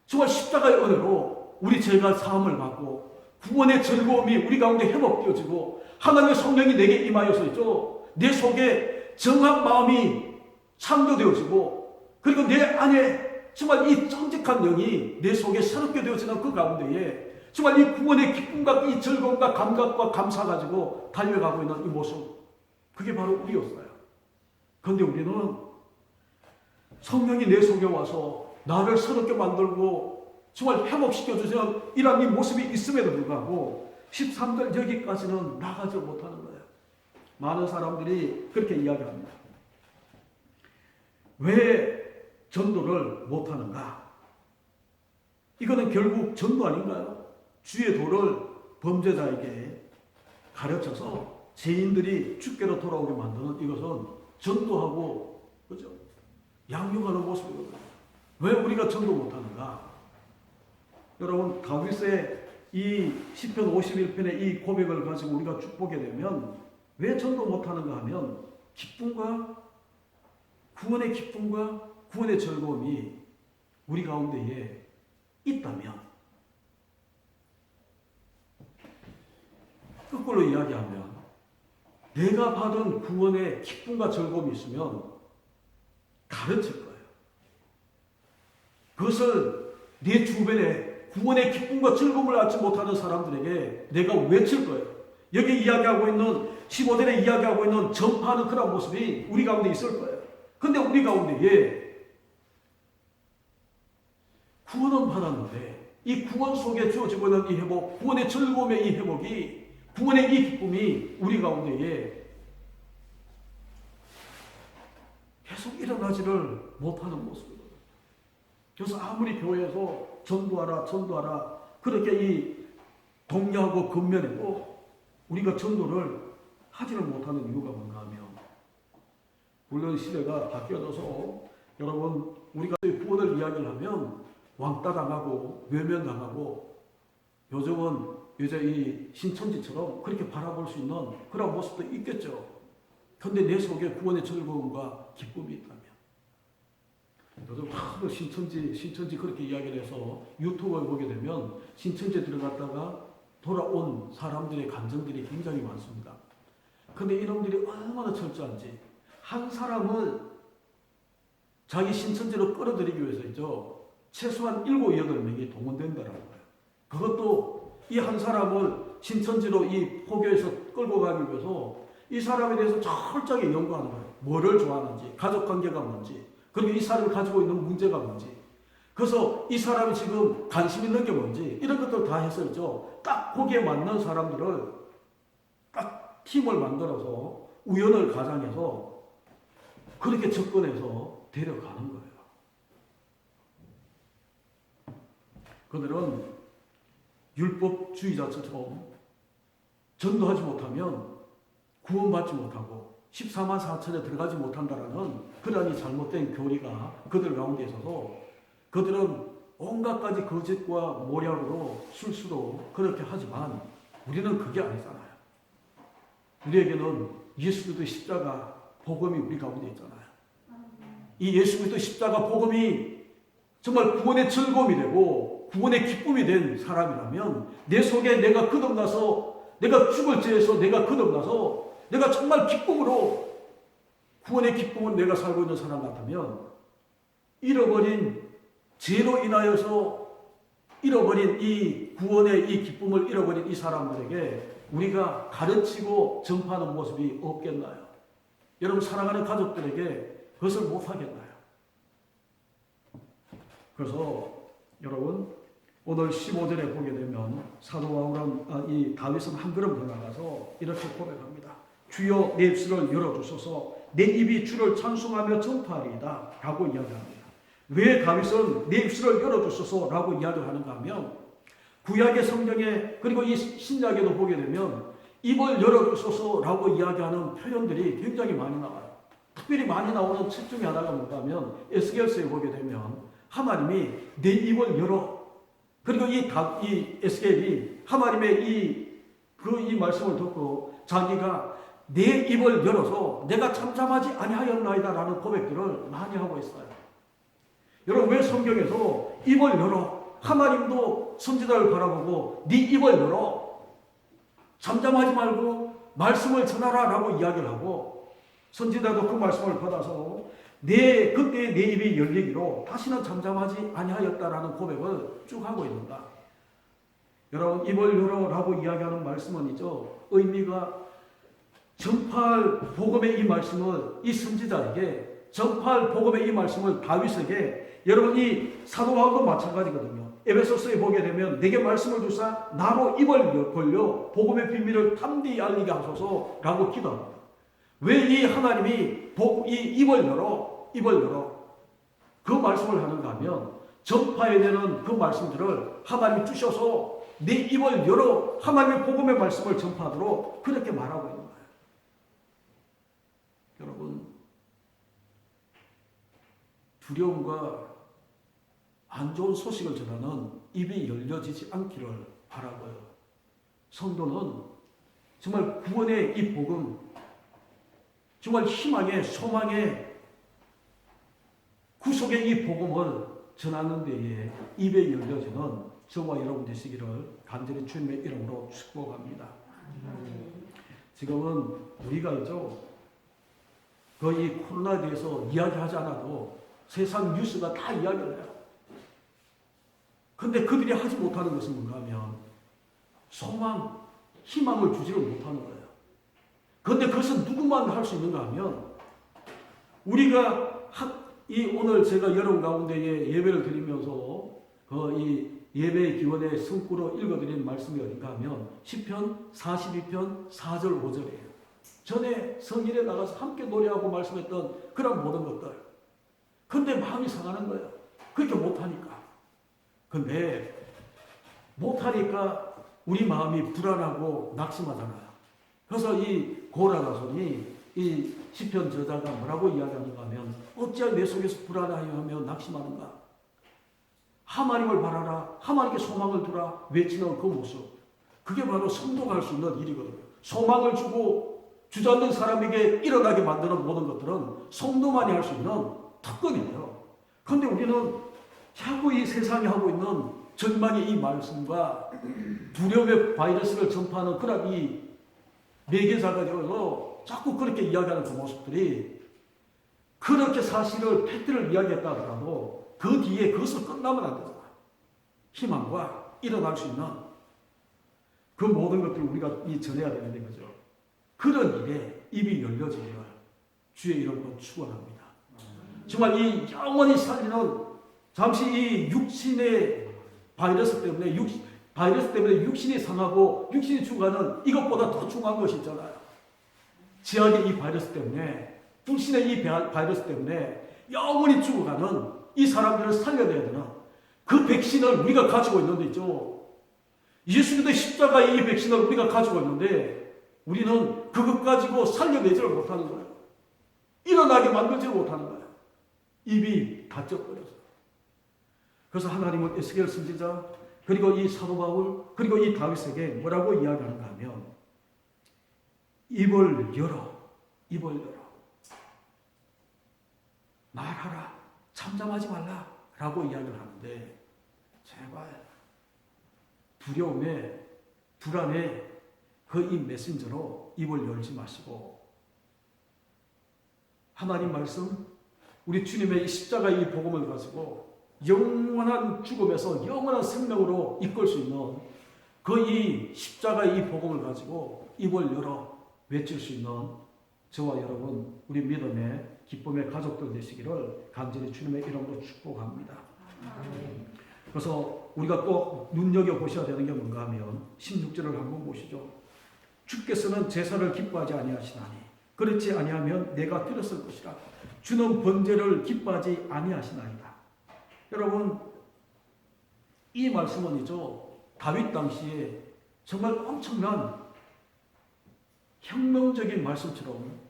[SPEAKER 1] 정말 십자가의 은혜로 우리 죄가 사함을 받고 구원의 즐거움이 우리 가운데 회복되어지고 하나님의 성령이 내게 임하여서 있죠, 내 속에 정한 마음이 창조되어지고 그리고 내 안에 정말 이 정직한 영이 내 속에 새롭게 되어지는 그 가운데에 정말 이 구원의 기쁨과 이 즐거움과 감각과 감사 가지고 달려가고 있는 이 모습, 그게 바로 우리였어요. 그런데 우리는 성령이 내 속에 와서 나를 새롭게 만들고 정말 회복시켜주시는 이런 이 모습이 있음에도 불구하고 13절 여기까지는 나가지 못하는 거예요. 많은 사람들이 그렇게 이야기합니다. 왜 전도를 못하는가? 이거는 결국 전도 아닌가요? 주의 도를 범죄자에게 가르쳐서 죄인들이 주께로 돌아오게 만드는 이것은 전도하고, 그죠? 양육하는 모습이거든요. 왜 우리가 전도 못하는가? 여러분, 다윗의 이 시편 51편의 이 고백을 가지고 우리가 쭉 보게 되면 왜 전도 못하는가 하면 기쁨과 구원의 기쁨과 구원의 즐거움이 우리 가운데에 있다면, 거꾸로 이야기하면 내가 받은 구원의 기쁨과 즐거움이 있으면 가르칠 거예요. 그것을 내 주변에 구원의 기쁨과 즐거움을 얻지 못하는 사람들에게 내가 외칠 거예요. 여기 이야기하고 있는 15절에 이야기하고 있는 전파하는 그런 모습이 우리 가운데 있을 거예요. 근데 우리 가운데에 구원은 받았는데 이 구원 속에 주어지고 있는 이 회복, 구원의 즐거움의 이 회복이, 구원의 이 기쁨이 우리 가운데에 계속 일어나지를 못하는 모습이거든요. 그래서 아무리 교회에서 전도하라 그렇게 이 독려하고 권면하고 우리가 전도를 하지를 못하는 이유가 뭔가 하면, 물론 시대가 바뀌어져서 여러분 우리가 구원을 이야기를 하면 왕따 당하고 외면당하고 요즘은 이제 이 신천지처럼 그렇게 바라볼 수 있는 그런 모습도 있겠죠. 그런데 내 속에 구원의 즐거움과 기쁨이 있다면, 요즘 하도 신천지 그렇게 이야기를 해서 유튜브에 보게 되면 신천지에 들어갔다가 돌아온 사람들의 감정들이 굉장히 많습니다. 그런데 이놈들이 얼마나 철저한지, 한 사람을 자기 신천지로 끌어들이기 위해서죠, 최소한 7, 8명이 동원된다라는 거예요. 그것도 이 한 사람을 신천지로 이 포교에서 끌고 가기 위해서 이 사람에 대해서 철저하게 연구하는 거예요. 뭐를 좋아하는지, 가족관계가 뭔지, 그리고 이 사람이 가지고 있는 문제가 뭔지, 그래서 이 사람이 지금 관심 있는 게 뭔지, 이런 것들 다 해서죠, 딱 거기에 맞는 사람들을 딱 팀을 만들어서 우연을 가장해서 그렇게 접근해서 데려가는 거예요. 그들은 율법주의자처럼 전도하지 못하면 구원받지 못하고 14만 4천에 들어가지 못한다라는 그러한 잘못된 교리가 그들 가운데 있어서 그들은 온갖 가지 거짓과 모략으로 술수로 그렇게 하지만 우리는 그게 아니잖아요. 우리에게는 예수 그리스도의 십자가 복음이 우리 가운데 있잖아요. 이 예수 그리스도의 십자가 복음이 정말 구원의 즐거움이 되고 구원의 기쁨이 된 사람이라면 내 속에 내가 거듭나서 내가 죽을 죄에서 내가 거듭나서 내가 정말 기쁨으로 구원의 기쁨을 내가 살고 있는 사람 같다면 잃어버린 죄로 인하여서 잃어버린 이 구원의 이 기쁨을 잃어버린 이 사람들에게 우리가 가르치고 전파하는 모습이 없겠나요? 여러분 사랑하는 가족들에게 그것을 못하겠나요? 그래서 여러분 오늘 15절에 보게 되면 사도 바울은 이 다윗은 한 걸음 더 나가서 이렇게 고백합니다. 주여 내 입술을 열어주소서 내 입이 주를 찬송하며 전파하리이다 라고 이야기합니다. 왜 다윗은 내 입술을 열어주소서 라고 이야기를 하는가 하면 구약의 성경에 그리고 이 신약에도 보게 되면 입을 열어주소서 라고 이야기하는 표현들이 굉장히 많이 나와요. 특별히 많이 나오는 책 중에 하나가 뭔가 하면 에스겔서에 보게 되면 하나님이 내 입을 열어 그리고 이 에스겔이 하나님의 이 말씀을 듣고 자기가 내 입을 열어서 내가 잠잠하지 아니하였나이다 라는 고백들을 많이 하고 있어요. 여러분 왜 성경에서 입을 열어 하나님도 선지자를 바라보고 네 입을 열어 잠잠하지 말고 말씀을 전하라 라고 이야기를 하고 선지자도 그 말씀을 받아서 그때 내 입이 열리기로 다시는 잠잠하지 아니하였다라는 고백을 쭉 하고 있는가. 여러분 입을 열어라고 이야기하는 말씀은 있죠. 의미가 전파할 복음의 이 말씀을 이 선지자에게 전파할 복음의 이 말씀을 다윗에게 여러분 이 사도 바울도 마찬가지거든요. 에베소서에 보게 되면 내게 말씀을 주사 나로 입을 벌려 복음의 비밀을 담대히 알리게 하소서라고 기도합니다. 왜 이 하나님이 이 입을 열어 그 말씀을 하는가 하면 전파해야 되는 그 말씀들을 하나님이 주셔서 내 입을 열어 하나님의 복음의 말씀을 전파하도록 그렇게 말하고 있는 거예요. 여러분 두려움과 안 좋은 소식을 전하는 입이 열려지지 않기를 바라고요. 성도는 정말 구원의 이 복음 정말 희망의 소망의 구속의 이 복음을 전하는 데에 입에 열려지는 저와 여러분 되시기를 간절히 주님의 이름으로 축복합니다. 지금은 우리가 있죠. 거의 코로나에 대해서 이야기하지 않아도 세상 뉴스가 다 이야기를 해요. 근데 그들이 하지 못하는 것은 뭔가 하면 소망, 희망을 주지를 못하는 거예요. 그런데 그것은 누구만 할 수 있는가 하면 우리가 오늘 제가 여러분 가운데에 예배를 드리면서 이 예배의 기원의 성구로 읽어드린 말씀이 어딘가 하면 시편 42편 4절 5절이에요. 전에 성일에 나가서 함께 노래하고 말씀했던 그런 모든 것들. 근데 마음이 상하는 거예요. 그렇게 못하니까. 근데 못하니까 우리 마음이 불안하고 낙심하잖아요. 그래서 이 고라다손이 이 시편 저자가 뭐라고 이야기하는가 하면 어찌하여 내 속에서 불안하여 낙심하는가. 하나님을 바라라. 하나님께 소망을 두라. 외치는 그 모습. 그게 바로 성도가 할 수 있는 일이거든요. 소망을 주고 주저앉는 사람에게 일어나게 만드는 모든 것들은 성도만이 할 수 있는 특권이에요. 그런데 우리는 자꾸 이 세상이 하고 있는 절망의 이 말씀과 두려움의 바이러스를 전파하는 그런 이 매개자가 되어서 자꾸 그렇게 이야기하는 그 모습들이 그렇게 사실을 팩트를 이야기했다 하더라도 그 뒤에 그것을 끝나면 안 되잖아. 희망과 일어날 수 있는 그 모든 것들을 우리가 전해야 되는데 그죠. 그런 일에 입이 열려지기를 주의 이름으로 축원합니다. 정말 이 영원히 살리는 잠시 이 육신의 바이러스 때문에 육신이 상하고 육신이 죽어가는 이것보다 더 중요한 것이 있잖아요. 지역의 이 바이러스 때문에 육신의 이 바이러스 때문에 영원히 죽어가는 이 사람들을 살려내야 되는 그 백신을 우리가 가지고 있는데 있죠. 예수 그리스도의 십자가의 이 백신을 우리가 가지고 있는데 우리는 그것 가지고 살려내지를 못하는 거예요. 일어나게 만들지를 못하는 거예요. 입이 닫혀버려서. 그래서 하나님은 에스겔 선지자 그리고 이 사도 바울 그리고 이 다윗에게 뭐라고 이야기하는가 하면 입을 열어 말하라 참잠하지 말라 라고 이야기를 하는데 제발 두려움에 불안에 그 이 메신저로 입을 열지 마시고 하나님 말씀, 우리 주님의 이 십자가의 이 복음을 가지고 영원한 죽음에서 영원한 생명으로 이끌 수 있는 그 이 십자가의 이 복음을 가지고 입을 열어 외칠 수 있는 저와 여러분, 우리 믿음의 기쁨의 가족들 되시기를 간절히 주님의 이름으로 축복합니다. 그래서 우리가 꼭 눈여겨보셔야 되는 게 뭔가 하면 16절을 한번 보시죠. 주께서는 제사를 기뻐하지 아니하시나니 그렇지 아니하면 내가 드렸을 것이라. 주는 번제를 기뻐하지 아니하시나이다. 여러분, 이 말씀은이죠, 다윗 당시에 정말 엄청난 혁명적인 말씀처럼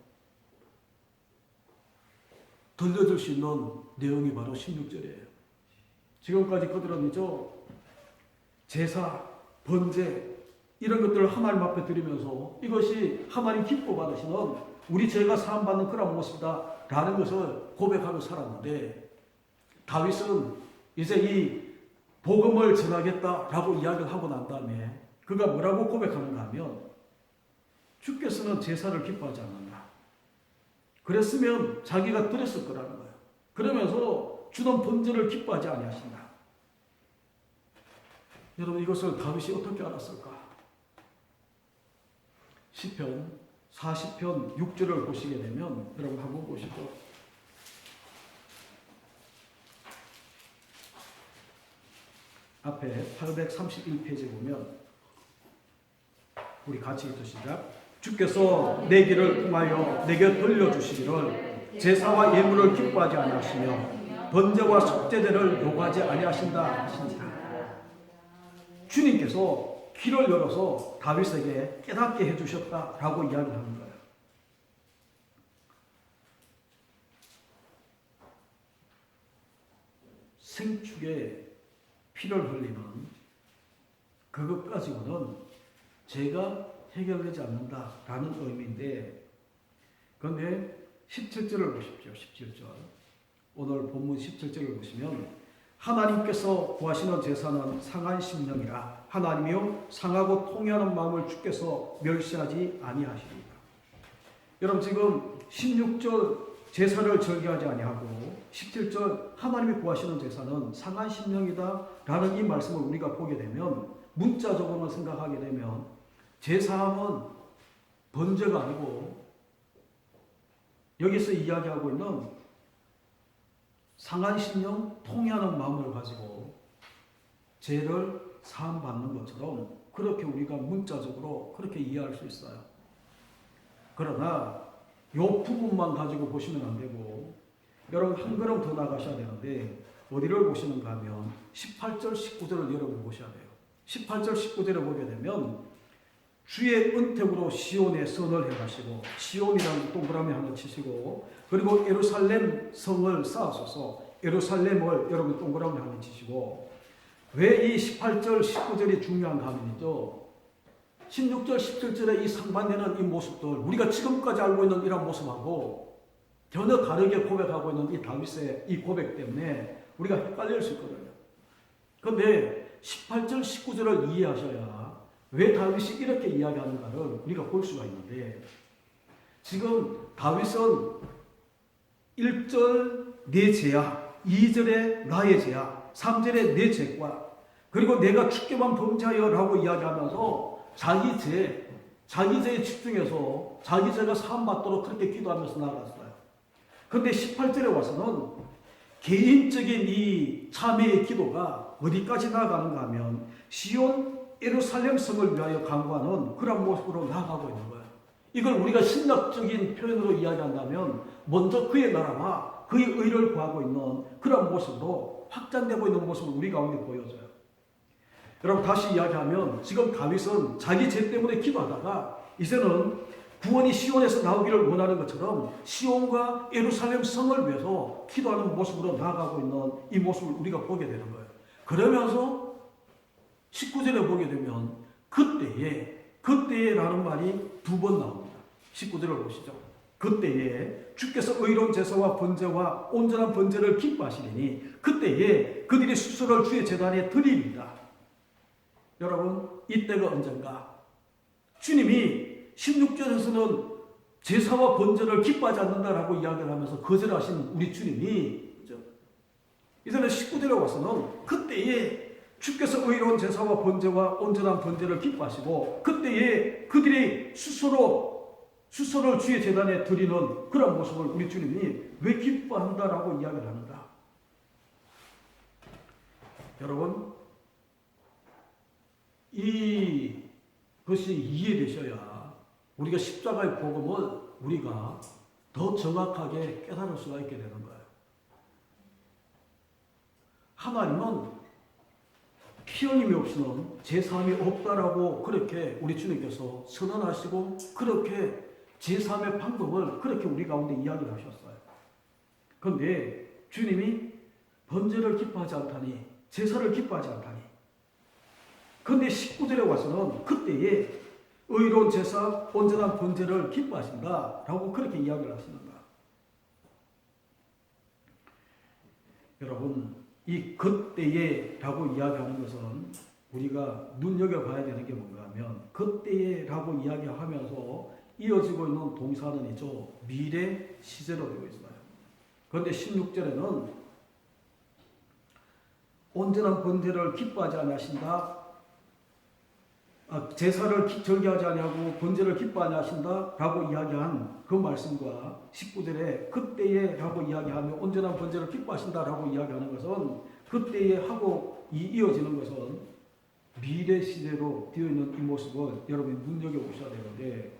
[SPEAKER 1] 들려줄 수 있는 내용이 바로 16절이에요. 지금까지 그들은이죠, 제사, 번제 이런 것들을 하나님 앞에 드리면서 이것이 하나님 기뻐 받으시는 우리 죄가 사함받는 그런 모습이다 라는 것을 고백하며 살았는데, 다윗은 이제 이 복음을 전하겠다라고 이야기를 하고 난 다음에 그가 뭐라고 고백하는가 하면, 주께서는 제사를 기뻐하지 않는다. 그랬으면 자기가 드렸을 거라는 거예요. 그러면서 주는 번제를 기뻐하지 아니하신다. 여러분, 이것을 다윗이 어떻게 알았을까? 시편 40편 6절을 보시게 되면, 여러분 한번 보시죠. 앞에 831페이지 보면 우리 같이 읽으시자. 주께서 내 길을 통하여 내게 돌려주시기를 제사와 예물을 기뻐하지 아니하시며 번제와 속죄제를 요구하지 아니하신다 하시니라. 주님께서 귀를 열어서 다윗에게 깨닫게 해주셨다라고 이야기하는 거예요. 생축에 피를 흘리는 그것 가지고는 죄가 해결되지 않는다라는 의미인데, 그런데 17절을 보십시오. 17절. 오늘 본문 17절을 보시면, 하나님께서 구하시는 제사는 상한 심령이라 하나님이요 상하고 통회하는 마음을 주께서 멸시하지 아니하시리라. 여러분, 지금 16절 제사를 절개하지 아니하고 17절 하나님이 구하시는 제사는 상한 심령이다 라는 이 말씀을 우리가 보게 되면, 문자적으로 생각하게 되면 제사함은 번제가 아니고 여기서 이야기하고 있는 상한 심령, 통회하는 마음을 가지고 죄를 사함받는 것처럼 그렇게 우리가 문자적으로 그렇게 이해할 수 있어요. 그러나 이 부분만 가지고 보시면 안 되고, 여러분 한 걸음 더 나가셔야 되는데, 어디를 보시는가 하면 18절 19절을 여러분 보셔야 돼요. 18절 19절을 보게 되면, 주의 은택으로 시온에 선을 해가시고, 시온이라는 동그라미 하나 치시고, 그리고 예루살렘 성을 쌓으소서, 예루살렘을 여러분 동그라미 하나 치시고, 왜 이 18절 19절이 중요한가 하면요, 16절 17절에 이 상반되는 이 모습들, 우리가 지금까지 알고 있는 이런 모습하고 전혀 다르게 고백하고 있는 이 다윗의 이 고백 때문에 우리가 헷갈릴 수 있거든요. 그런데 18절 19절을 이해하셔야 왜 다윗이 이렇게 이야기하는가를 우리가 볼 수가 있는데, 지금 다윗은 1절 내 죄야, 2절에 나의 죄야, 3절에 내 죄과, 그리고 내가 주께만 범죄하여 라고 이야기하면서 자기 죄에 집중해서 자기 죄가 사함받도록 그렇게 기도하면서 나아갔어요. 그런데 18절에 와서는 개인적인 이 참회의 기도가 어디까지 나아가는가 하면 시온 예루살렘 성을 위하여 간구하는 그런 모습으로 나아가고 있는 거예요. 이걸 우리가 신학적인 표현으로 이야기한다면 먼저 그의 나라와 그의 의를 구하고 있는 그런 모습으로 확장되고 있는 모습을 우리 가운데 보여줘요. 여러분 다시 이야기하면, 지금 다윗은 자기 죄 때문에 기도하다가 이제는 구원이 시온에서 나오기를 원하는 것처럼 시온과 예루살렘 성을 위해서 기도하는 모습으로 나아가고 있는 이 모습을 우리가 보게 되는 거예요. 그러면서 19절에 보게 되면 그때에 라는 말이 두 번 나옵니다. 19절을 보시죠. 그때에 주께서 의로운 제사와 번제와 온전한 번제를 기뻐하시리니 그때에 그들이 수소를 주의 제단에 드리리라. 여러분, 이때가 언젠가? 주님이 16절에서는 제사와 번제를 기뻐하지 않는다라고 이야기를 하면서 거절하신 우리 주님이, 그죠? 이제는 19절에 와서는 그때에 주께서 의로운 제사와 번제와 온전한 번제를 기뻐하시고 그때에 그들이 수소를 주의 제단에 드리는 그런 모습을 우리 주님이 왜 기뻐한다라고 이야기를 하는가? 여러분, 이것이 이해되셔야 우리가 십자가의 복음을 우리가 더 정확하게 깨달을 수가 있게 되는 거예요. 하나님은 피 흘림이 없이는 제사함이 없다라고 그렇게 우리 주님께서 선언하시고 그렇게 제3의 방법을 그렇게 우리 가운데 이야기를 하셨어요. 그런데 주님이 번제를 기뻐하지 않다니, 제사를 기뻐하지 않다니. 그런데 19절에 와서는 그때에 의로운 제사, 온전한 번제를 기뻐하신다라고 그렇게 이야기를 하시는가. 여러분, 이 그때에라고 이야기하는 것은 우리가 눈여겨봐야 되는 게 뭔가 하면 그때에라고 이야기하면서 이어지고 있는 동사는 있죠. 미래 시제로 되어 있어요. 그런데 16절에는 온전한 번제를 기뻐하지 아니하신다. 제사를 절개하지 아니하고 번제를 기뻐하지 하신다라고 이야기한 그 말씀과 19절에 그때에라고 이야기하며 온전한 번제를 기뻐하신다라고 이야기하는 것은 그때에 하고 이어지는 것은 미래 시제로 되어 있는 이 모습을 여러분이 눈여겨보셔야 되는데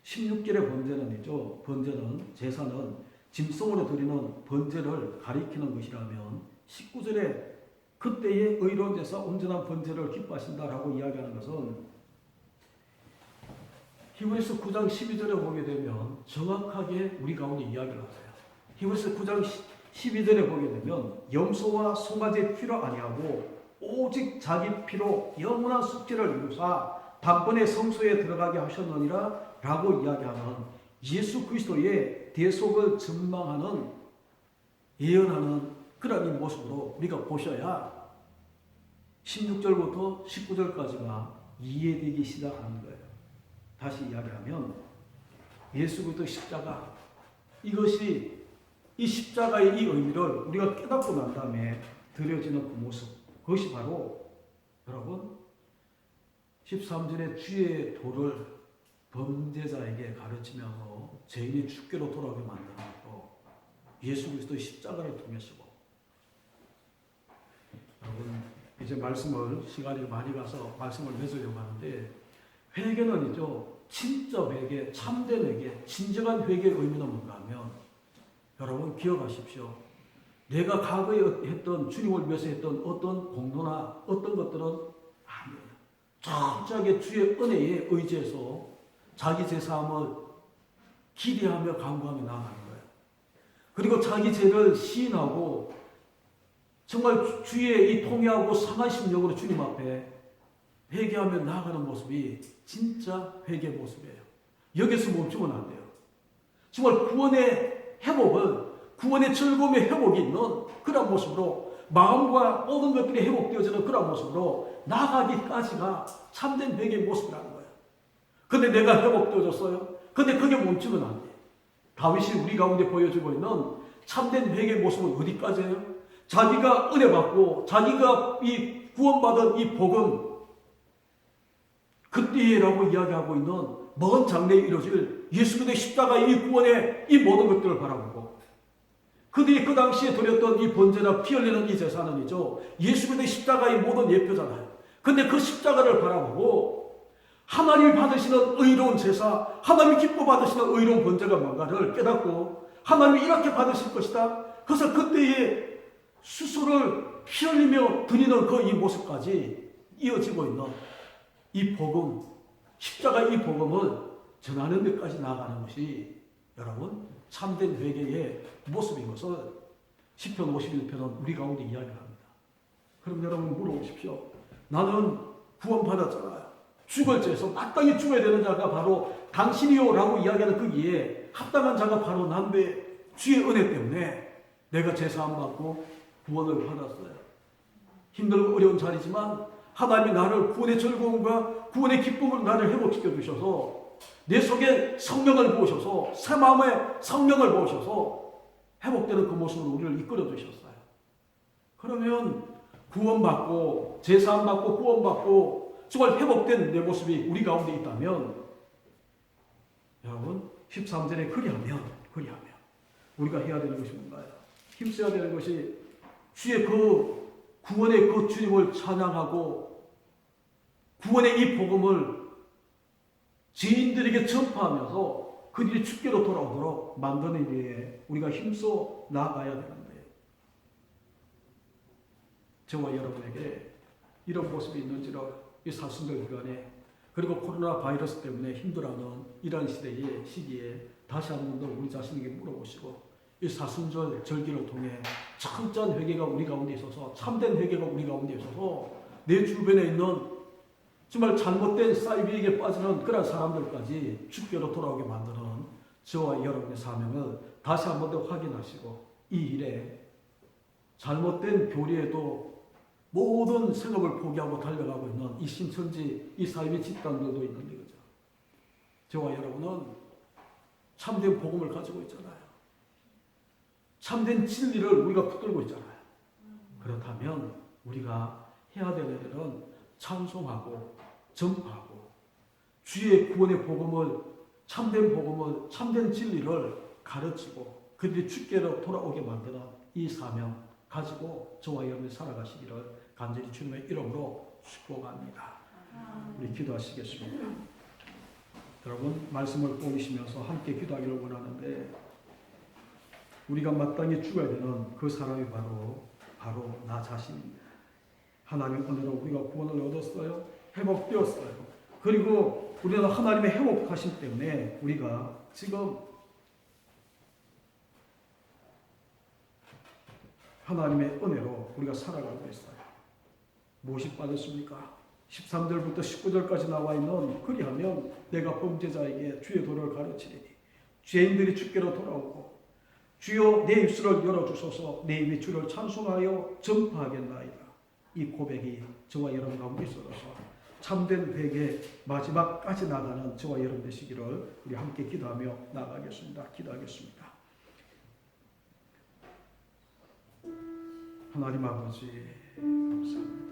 [SPEAKER 1] 16절의 번제는 있죠. 번제는 제사는 짐승으로 드리는 번제를 가리키는 것이라면 19절에 그때의 의로운 제사 온전한 번제를 기뻐하신다라고 이야기하는 것은 히브리서 9장 12절에 보게 되면 정확하게 우리 가운데 이야기를 하세요. 히브리서 9장 12절에 보게 되면 염소와 송아지의 피로 아니하고 오직 자기 피로 영원한 속죄를 이루사 단번에 성소에 들어가게 하셨느니라 라고 이야기하는 예수 그리스도의 대속을 전망하는 예언하는 그런 이 모습으로 우리가 보셔야 16절부터 19절까지가 이해되기 시작하는 거예요. 다시 이야기하면 예수 그리스도 십자가, 이것이 이 십자가의 이 의미를 우리가 깨닫고 난 다음에 드려지는 그 모습, 그것이 바로 여러분 13절에 주의 도를 범죄자에게 가르치면서 죄인이 죽게로 돌아오게 만드는 것도 예수 그리스도의 십자가를 통해서고. 여러분, 이제 말씀을 시간이 많이 가서 말씀을 맺으려고 하는데 회개는 있죠. 진짜 회개, 참된 회개, 진정한 회개의 의미는 뭔가 하면 여러분 기억하십시오. 내가 과거에 했던 주님을 위해서 했던 어떤 공로나 어떤 것들은 아니에요. 철저하게 주의 은혜에 의지해서 자기 제사함을 기대하며 간구하며 나아가는 거예요. 그리고 자기 죄를 시인하고 정말 주의 이 통회하고 상한 심령으로 주님 앞에 회개하며 나아가는 모습이 진짜 회개의 모습이에요. 여기서 멈추면 안 돼요. 정말 구원의 회복을, 구원의 즐거움의 회복이 있는 그런 모습으로 마음과 모든 것들이 회복되어지는 그런 모습으로 나아가기까지가 참된 회개의 모습이라는 거예요. 근데 내가 회복되어졌어요. 근데 그게 멈추면 안 돼요. 다윗이 우리 가운데 보여주고 있는 참된 회개의 모습은 어디까지예요? 자기가 은혜 받고 자기가 이 구원받은 이 복은 그때라고 이야기하고 있는 먼 장래에 이루어질 예수 그리스도의 십자가의 이 구원의 이 모든 것들을 바라보고 그들이 그 당시에 드렸던 이 번제나 피 흘리는 이 제사는 이죠. 예수 그리스도의 십자가의 모든 예표잖아요. 근데 그 십자가를 바라보고 하나님이 받으시는 의로운 제사, 하나님이 기뻐 받으시는 의로운 번제가 뭔가를 깨닫고 하나님이 이렇게 받으실 것이다. 그래서 그때의 수소를 피 흘리며 드리는 그 이 모습까지 이어지고 있는 이 복음, 십자가 이 복음을 전하는 데까지 나아가는 것이 여러분 참된 회개의 모습인 것을 시편 51편은 우리 가운데 이야기를 합니다. 그럼 여러분 물어보십시오. 나는 구원받았잖아요. 죽을 죄에서 마땅히 죽어야 되는 자가 바로 당신이요 라고 이야기하는 그 이에 합당한 자가 바로 난데 주의 은혜 때문에 내가 제사함 받고 구원을 받았어요. 힘들고 어려운 자리지만 하나님이 나를 구원의 즐거움과 구원의 기쁨을 나를 회복시켜 주셔서 내 속에 성령을 부으셔서 새 마음의 성령을 부으셔서 회복되는 그 모습으로 우리를 이끌어 주셨어요. 그러면 구원받고 제사함 받고 구원받고 정말 회복된 내 모습이 우리 가운데 있다면 여러분 13절에 그리하면 우리가 해야 되는 것이 뭔가요? 힘써야 되는 것이 주의 그 구원의 그 주님을 찬양하고 구원의 이 복음을 지인들에게 전파하면서 그들이 주께로 돌아오도록 만드는 일에 우리가 힘써 나아가야 되는 거예요. 저와 여러분에게 이런 모습이 있는지를 이 사순절 기간에 그리고 코로나 바이러스 때문에 힘들어하는 이런 시기에 다시 한 번 더 우리 자신에게 물어보시고 이 사순절 절기를 통해 참된 회개가 우리 가운데 있어서 참된 회개가 우리 가운데 있어서 내 주변에 있는 정말 잘못된 사이비에게 빠지는 그런 사람들까지 주께로 돌아오게 만드는 저와 여러분의 사명을 다시 한 번 더 확인하시고 이 일에 잘못된 교리에도 모든 생업을 포기하고 달려가고 있는 이 신천지, 이 사이비 집단들도 있는데 그죠? 저와 여러분은 참된 복음을 가지고 있잖아요. 참된 진리를 우리가 붙들고 있잖아요. 그렇다면 우리가 해야 될 일은 찬송하고 전파하고 주의 구원의 복음을 참된 진리를 가르치고 그들이 주께로 돌아오게 만드는 이 사명 가지고 저와 여러분이 살아가시기를 간절히 주님의 이름으로 축복합니다. 우리 기도하시겠습니다. 여러분 말씀을 보시면서 함께 기도하기를 원하는데 우리가 마땅히 죽어야 되는 그 사람이 바로 나 자신입니다. 하나님 은혜로 우리가 구원을 얻었어요. 회복되었어요. 그리고 우리는 하나님의 회복하심 때문에 우리가 지금 하나님의 은혜로 우리가 살아가고 있어요. 무엇이 빠졌습니까? 13절부터 19절까지 나와 있는 그리하면 내가 범죄자에게 주의 도를 가르치리니 죄인들이 주께로 돌아오고 주여 내 입술을 열어주소서 내 입이 주를 찬송하여 전파하겠나이다. 이 고백이 저와 여러분 가운데 있어서 참된 회개 마지막까지 나가는 저와 여러분 되시기를 우리 함께 기도하며 나가겠습니다. 기도하겠습니다. 하나님 아버지 감사합니다.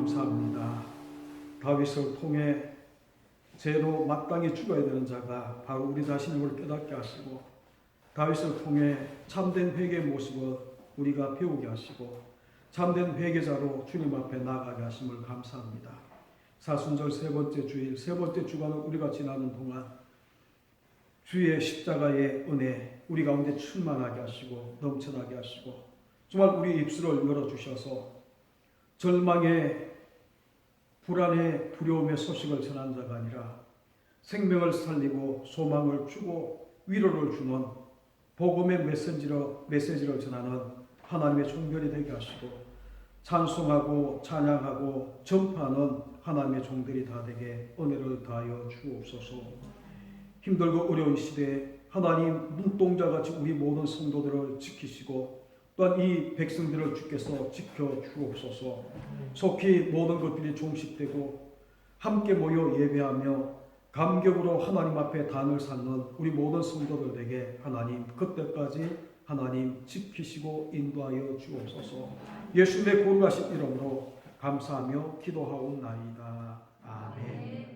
[SPEAKER 1] 감사합니다. 다윗을 통해 죄로 마땅히 죽어야 되는 자가 바로 우리 자신임을 깨닫게 하시고 다윗을 통해 참된 회개의 모습을 우리가 배우게 하시고 참된 회개자로 주님 앞에 나아가게 하심을 감사합니다. 사순절 세 번째 주일 세 번째 주간을 우리가 지나는 동안 주의 십자가의 은혜 우리 가운데 충만하게 하시고 넘쳐나게 하시고 정말 우리 입술을 열어주셔서 절망의 불안의 두려움의 소식을 전한 자가 아니라 생명을 살리고 소망을 주고 위로를 주는 복음의 메시지를 전하는 하나님의 종들이 되게 하시고 찬송하고 찬양하고 전파하는 하나님의 종들이 다 되게 은혜를 다하여 주옵소서. 힘들고 어려운 시대에 하나님 눈동자같이 우리 모든 성도들을 지키시고 또한 이 백성들을 주께서 지켜주옵소서. 속히 모든 것들이 종식되고 함께 모여 예배하며 감격으로 하나님 앞에 단을 쌓는 우리 모든 성도들에게 하나님 그때까지 하나님 지키시고 인도하여 주옵소서. 예수님의 거룩하신 이름으로 감사하며 기도하옵나이다. 아멘.